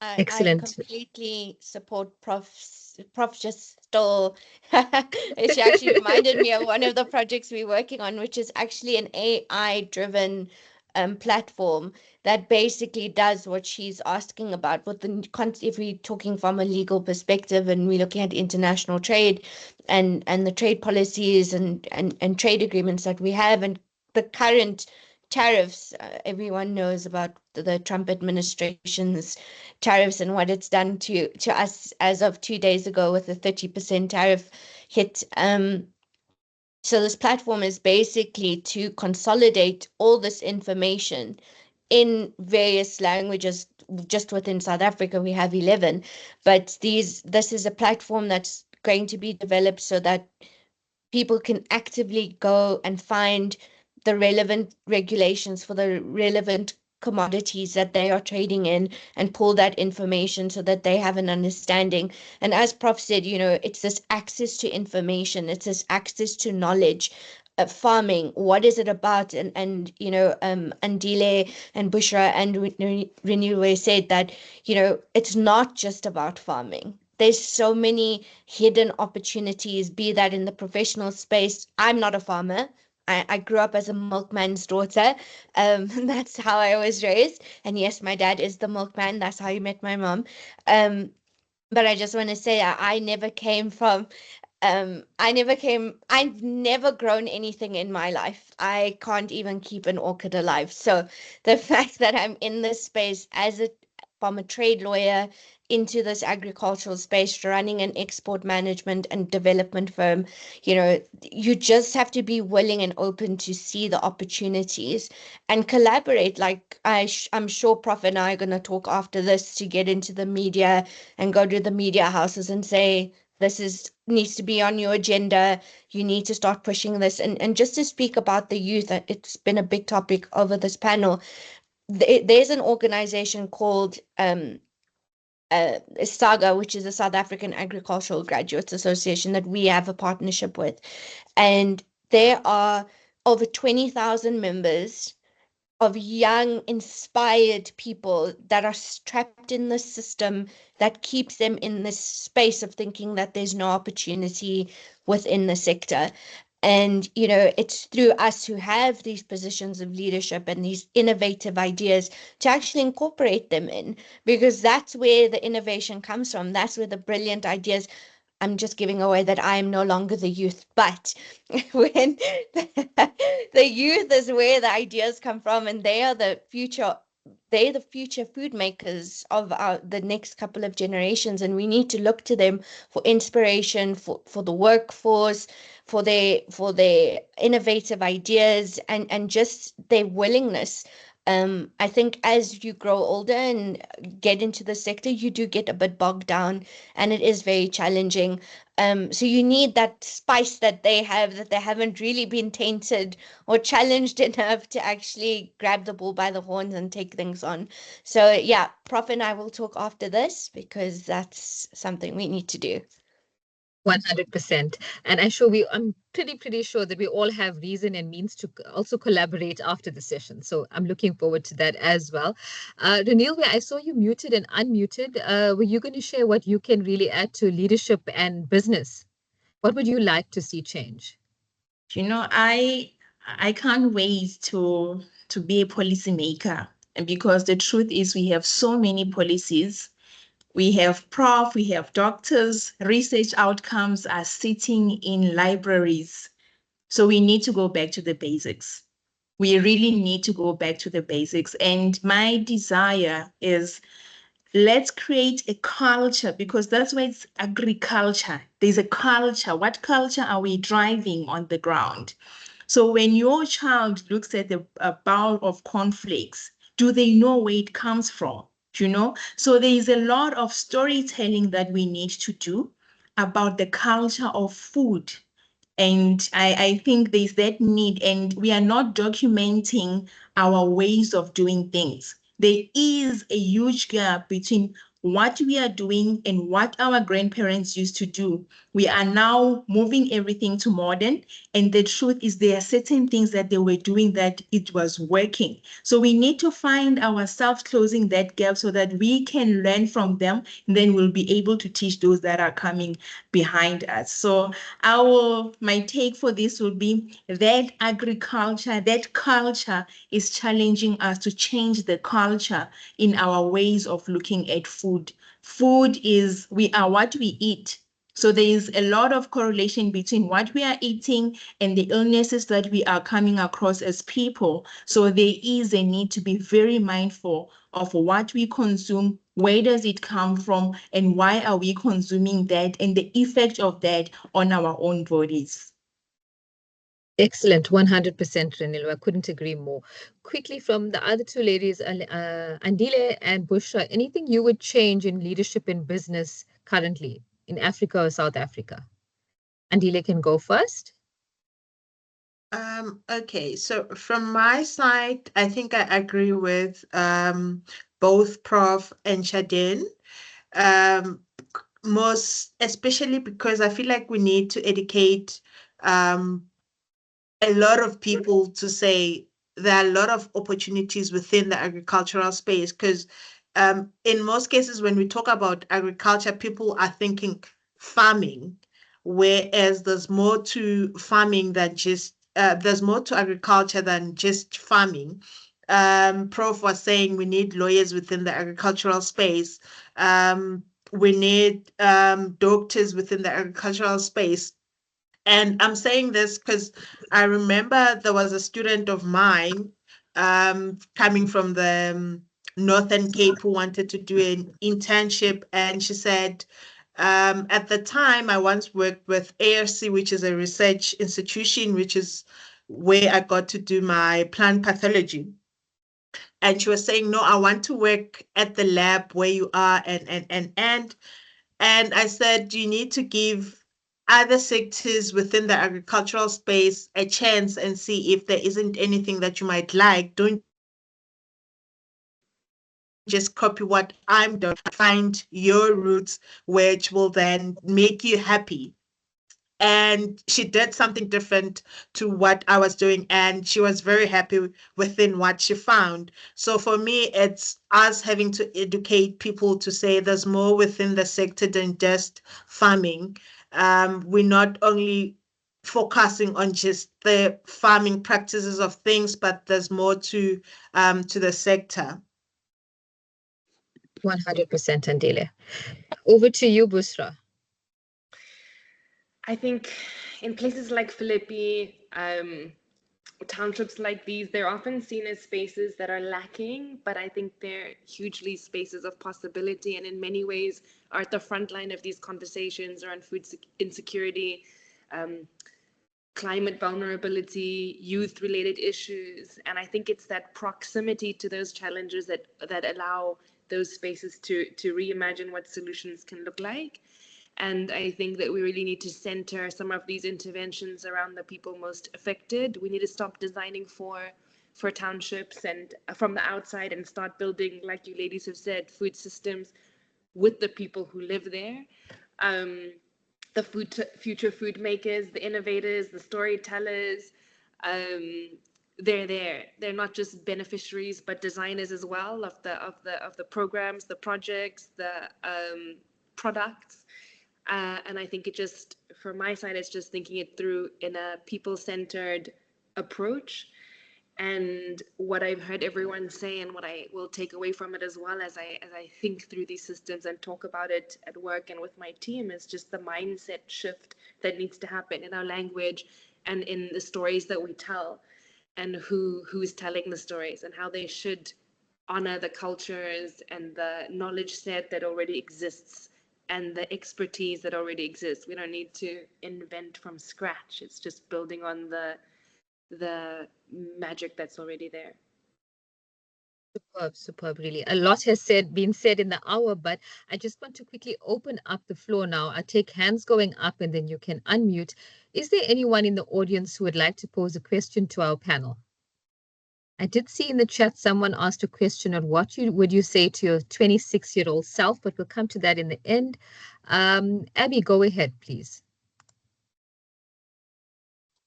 I Excellent. completely support Prof just stole. She actually reminded me of one of the projects we're working on, which is actually an AI-driven platform that basically does what she's asking about. With if we're talking from a legal perspective, and we're looking at international trade and the trade policies and trade agreements that we have, and the current tariffs. Everyone knows about the Trump administration's tariffs and what it's done to us as of 2 days ago with the 30% tariff hit. So this platform is basically to consolidate all this information in various languages. Just within South Africa, we have 11, but this is a platform that's going to be developed so that people can actively go and find the relevant regulations for the relevant commodities that they are trading in, and pull that information so that they have an understanding. And as Prof said, it's this access to information, it's this access to knowledge. Farming, what is it about? And Andile and Bushra and Reneway said that it's not just about farming. There's so many hidden opportunities, be that in the professional space. I'm not a farmer. I grew up as a milkman's daughter. That's how I was raised. And yes, my dad is the milkman. That's how you met my mom. But I just want to say I never came from I've never grown anything in my life. I can't even keep an orchid alive. So the fact that I'm in this space from a trade lawyer into this agricultural space, running an export management and development firm, you just have to be willing and open to see the opportunities and collaborate. Like I'm sure Prof and I are going to talk after this to get into the media and go to the media houses and say, this needs to be on your agenda. You need to start pushing this. And just to speak about the youth, it's been a big topic over this panel. There's an organization called SAGA, which is the South African Agricultural Graduates Association, that we have a partnership with. And there are over 20,000 members of young, inspired people that are trapped in the system that keeps them in this space of thinking that there's no opportunity within the sector. And, it's through us who have these positions of leadership and these innovative ideas to actually incorporate them in, because that's where the innovation comes from. That's where the brilliant ideas. I'm just giving away that I am no longer the youth, but when the youth is where the ideas come from, and they are the future. They're the future food makers of the next couple of generations, and we need to look to them for inspiration, for the workforce, for their innovative ideas, and just their willingness. I think as you grow older and get into the sector, you do get a bit bogged down, and it is very challenging. So you need that spice that they have, that they haven't really been tainted or challenged enough to actually grab the bull by the horns and take things on. So yeah, Prof and I will talk after this because that's something we need to do. 100%. And I'm pretty sure that we all have reason and means to also collaborate after the session. So I'm looking forward to that as well. Renil, I saw you muted and unmuted. Were you going to share what you can really add to leadership and business? What would you like to see change? You know, I can't wait to be a policymaker, and because the truth is we have so many policies. We have prof, we have doctors, research outcomes are sitting in libraries. So we need to go back to the basics. We really need to go back to the basics. And my desire is, let's create a culture, because that's why it's agriculture. There's a culture. What culture are we driving on the ground? So when your child looks at a bowl of cornflakes, do they know where it comes from? So there is a lot of storytelling that we need to do about the culture of food. And I think there's that need, and we are not documenting our ways of doing things. There is a huge gap between what we are doing and what our grandparents used to do. We are now moving everything to modern, and the truth is there are certain things that they were doing that it was working. So we need to find ourselves closing that gap so that we can learn from them, and then we'll be able to teach those that are coming behind us. So my take for this will be that agriculture, that culture is challenging us to change the culture in our ways of looking at food. Food is, we are what we eat. So there is a lot of correlation between what we are eating and the illnesses that we are coming across as people. So there is a need to be very mindful of what we consume, where does it come from, and why are we consuming that, and the effect of that on our own bodies. Excellent, 100%, Renilo. I couldn't agree more. Quickly from the other two ladies, Andile and Bushra, anything you would change in leadership in business currently in Africa or South Africa? Andile can go first. Okay, so from my side, I think I agree with both Prof and Shadin. Most especially because I feel like we need to educate a lot of people to say there are a lot of opportunities within the agricultural space, because in most cases when we talk about agriculture, people are thinking farming, whereas there's more to farming than just there's more to agriculture than just farming. Prof was saying we need lawyers within the agricultural space. We need doctors within the agricultural space. And I'm saying this because I remember there was a student of mine coming from the Northern Cape who wanted to do an internship. And she said, at the time, I once worked with ARC, which is a research institution, which is where I got to do my plant pathology. And she was saying, no, I want to work at the lab where you are, and I said, you need to give other sectors within the agricultural space a chance and see if there isn't anything that you might like. Don't just copy what I'm doing. Find your roots, which will then make you happy. And she did something different to what I was doing, and she was very happy within what she found. So for me, it's us having to educate people to say there's more within the sector than just farming. We're not only focusing on just the farming practices of things, but there's more to the sector. 100%, Andile. Over to you, Busra. I think in places like Philippi, townships like these, they're often seen as spaces that are lacking, but I think they're hugely spaces of possibility, and in many ways are at the front line of these conversations around food insecurity, um, climate vulnerability, youth-related issues, and I think it's that proximity to those challenges that allow those spaces to reimagine what solutions can look like. And I think that we really need to center some of these interventions around the people most affected. We need to stop designing for townships and from the outside and start building, like you ladies have said, food systems with the people who live there. The future food makers, the innovators, the storytellers, they're there. They're not just beneficiaries, but designers as well of the programs, the projects, the products. And I think it just, from my side, it's just thinking it through in a people-centered approach. And what I've heard everyone say, and what I will take away from it as well as I think through these systems and talk about it at work and with my team, is just the mindset shift that needs to happen in our language and in the stories that we tell, and who's telling the stories and how they should honor the cultures and the knowledge set that already exists and the expertise that already exists. We don't need to invent from scratch. It's just building on the magic that's already there. Superb, really. A lot has been said in the hour, but I just want to quickly open up the floor now. I take hands going up and then you can unmute. Is there anyone in the audience who would like to pose a question to our panel? I did see in the chat someone asked a question on what would you say to your 26-year-old self, but we'll come to that in the end. Abby, go ahead, please.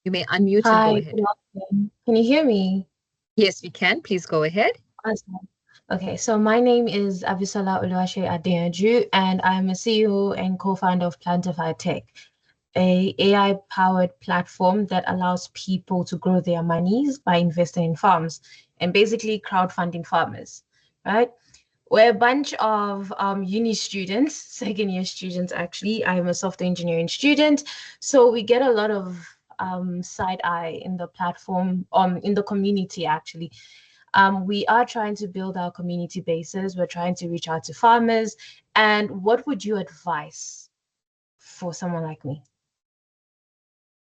You may unmute and go ahead. Good afternoon. Can you hear me? Yes, we can. Please go ahead. Awesome. Okay, so my name is Abisola Oluwase Adeyanju, and I'm a CEO and co-founder of Plantify Tech, a AI-powered platform that allows people to grow their monies by investing in farms and basically crowdfunding farmers, right? We're a bunch of uni students, second-year students, actually. I'm a software engineering student, so we get a lot of side eye in the platform, in the community, actually. We are trying to build our community bases. We're trying to reach out to farmers. And what would you advise for someone like me?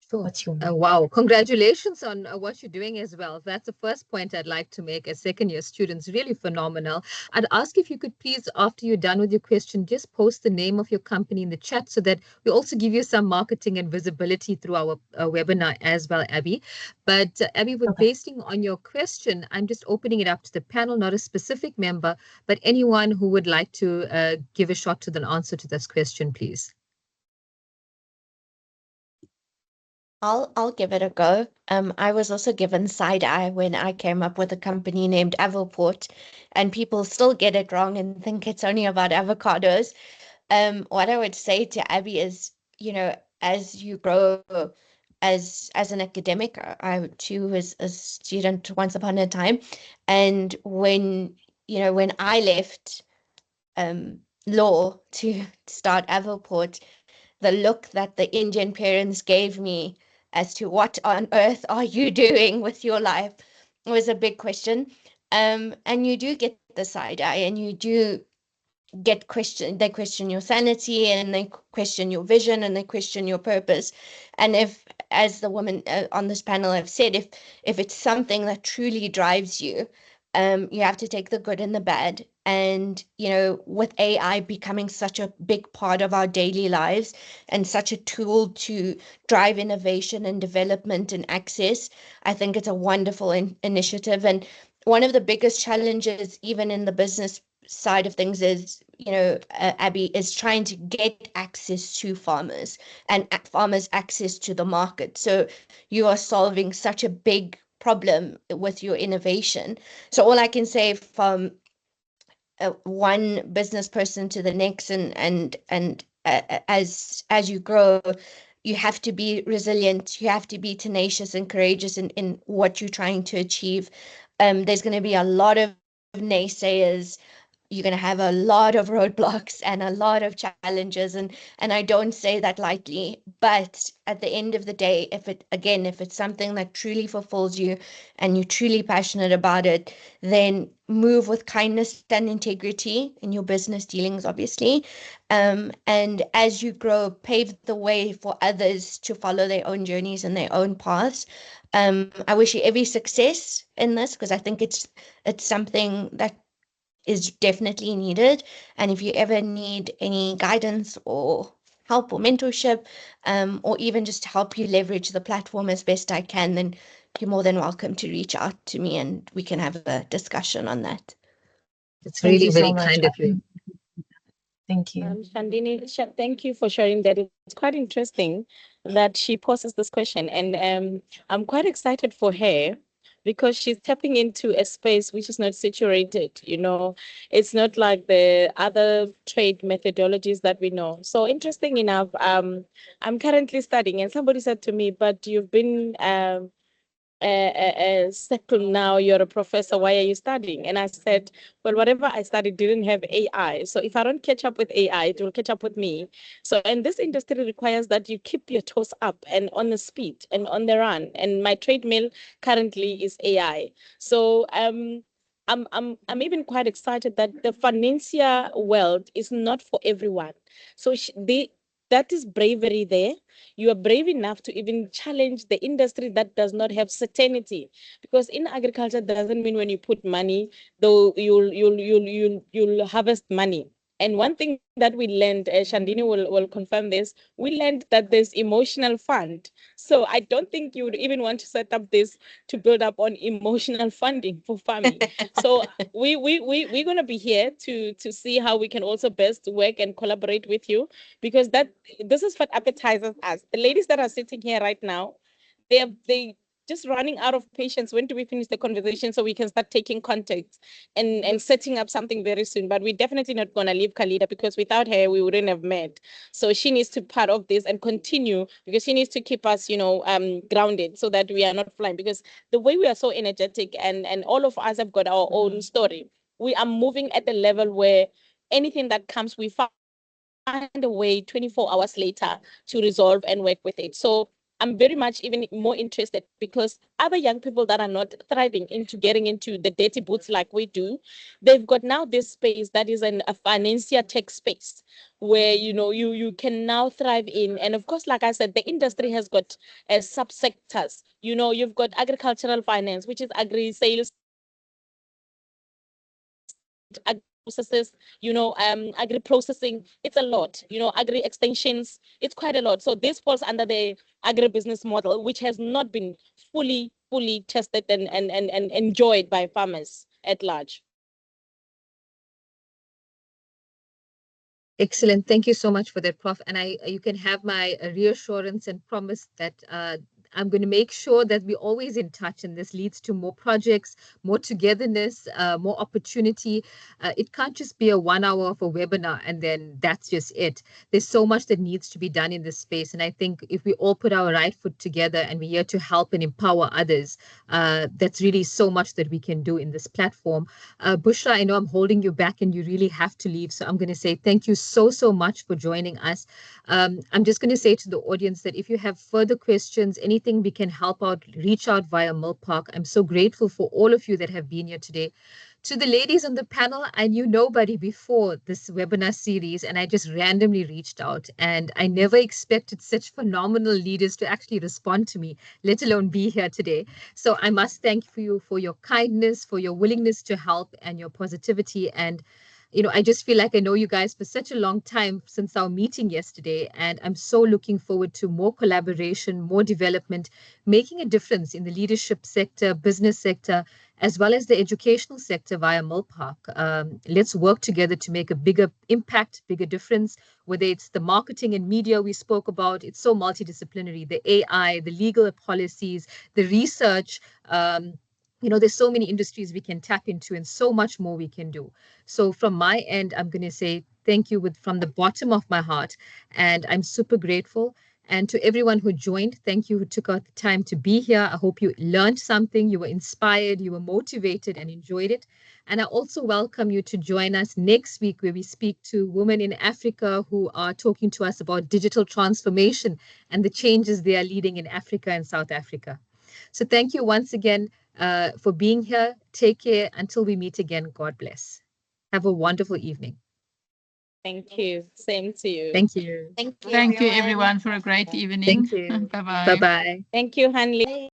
Sure. Wow. Congratulations on what you're doing as well. That's the first point I'd like to make as second-year students. Really phenomenal. I'd ask if you could please, after you're done with your question, just post the name of your company in the chat so that we also give you some marketing and visibility through our webinar as well, Abby. But Abby, based on your question, I'm just opening it up to the panel, not a specific member, but anyone who would like to give a shot to the answer to this question, please. I'll give it a go. I was also given side eye when I came up with a company named Avoport, and people still get it wrong and think it's only about avocados. What I would say to Abby is, as you grow as an academic, I too was a student once upon a time, and when I left law to start Avoport, the look that the Indian parents gave me as to what on earth are you doing with your life was a big question. And you do get the side eye, and you do get they question your sanity, and they question your vision, and they question your purpose. And if, as the women on this panel have said, if it's something that truly drives you, you have to take the good and the bad. And with AI becoming such a big part of our daily lives and such a tool to drive innovation and development and access, I think it's a wonderful initiative. And one of the biggest challenges, even in the business side of things, is Abby, is trying to get access to farmers and farmers access to the market. So you are solving such a big problem with your innovation. So all I can say from one business person to the next, and as you grow, you have to be resilient, you have to be tenacious and courageous in what you're trying to achieve. There's going to be a lot of naysayers. you're going to have a lot of roadblocks and a lot of challenges, and I don't say that lightly, but at the end of the day, if it's something that truly fulfills you and you're truly passionate about it, then move with kindness and integrity in your business dealings, obviously. And as you grow, pave the way for others to follow their own journeys and their own paths. I wish you every success in this, because I think it's something that is definitely needed. And if you ever need any guidance or help or mentorship, or even just to help you leverage the platform as best I can, then you're more than welcome to reach out to me and we can have a discussion on that. It's Thank really you so very much. kind of you. Thank you. Shandini, thank you for sharing that. It's quite interesting that she poses this question, and I'm quite excited for her because she's tapping into a space which is not saturated. It's not like the other trade methodologies that we know. So interesting enough, I'm currently studying, and somebody said to me, "But you've been settled now, you're a professor, why are you studying?" And I said, well, whatever I studied didn't have AI. So if I don't catch up with AI, it will catch up with me. So, and this industry requires that you keep your toes up and on the speed and on the run. And my treadmill currently is AI. So I'm even quite excited that the financial world is not for everyone. So that is bravery there. You are brave enough to even challenge the industry that does not have certainty, because in agriculture doesn't mean when you put money, though you'll harvest money. And one thing that we learned, Shandini will confirm this, we learned that there's emotional fund. So I don't think you would even want to set up this to build up on emotional funding for farming. So we're going to be here to see how we can also best work and collaborate with you, because this is what appetizes us. The ladies that are sitting here right now, they just running out of patience. When do we finish the conversation so we can start taking contacts and setting up something very soon? But we're definitely not going to leave Khalida, because without her we wouldn't have met. So she needs to part of this and continue, because she needs to keep us grounded so that we are not flying, because the way we are so energetic and all of us have got our own story. We are moving at the level where anything that comes, we find a way 24 hours later to resolve and work with it. So I'm very much even more interested, because other young people that are not thriving into getting into the dirty boots like we do, they've got now this space that is a financial tech space where you can now thrive in. And of course, like I said, the industry has got subsectors. You've got agricultural finance, which is agri sales, processes, agri processing. It's a lot, agri extensions. It's quite a lot. So this falls under the agribusiness model, which has not been fully tested and enjoyed by farmers at large. Excellent. Thank you so much for that, Prof. And you can have my reassurance and promise that I'm going to make sure that we're always in touch, and this leads to more projects, more togetherness, more opportunity. It can't just be a 1 hour of a webinar and then that's just it. There's so much that needs to be done in this space. And I think if we all put our right foot together and we're here to help and empower others, that's really so much that we can do in this platform. Bushra, I know I'm holding you back and you really have to leave. So I'm going to say thank you so much for joining us. I'm just going to say to the audience that if you have further questions, anything we can help out, reach out via Milpark. I'm so grateful for all of you that have been here today. To the ladies on the panel, I knew nobody before this webinar series, and I just randomly reached out, and I never expected such phenomenal leaders to actually respond to me, let alone be here today. So I must thank you for your kindness, for your willingness to help, and your positivity. And I just feel like I know you guys for such a long time since our meeting yesterday, and I'm so looking forward to more collaboration, more development, making a difference in the leadership sector, business sector, as well as the educational sector via Milpark. Let's work together to make a bigger impact, bigger difference, whether it's the marketing and media we spoke about. It's so multidisciplinary, the AI, the legal policies, the research. There's so many industries we can tap into and so much more we can do. So from my end, I'm going to say thank you from the bottom of my heart. And I'm super grateful. And to everyone who joined, thank you who took out the time to be here. I hope you learned something, you were inspired, you were motivated and enjoyed it. And I also welcome you to join us next week where we speak to women in Africa who are talking to us about digital transformation and the changes they are leading in Africa and South Africa. So thank you once again for being here. Take care. Until we meet again, God bless. Have a wonderful evening. Thank you. Same to you. Thank you. Thank you, Thank you, everyone, for a great evening. Thank you. Bye-bye. Bye-bye. Thank you, Hanley.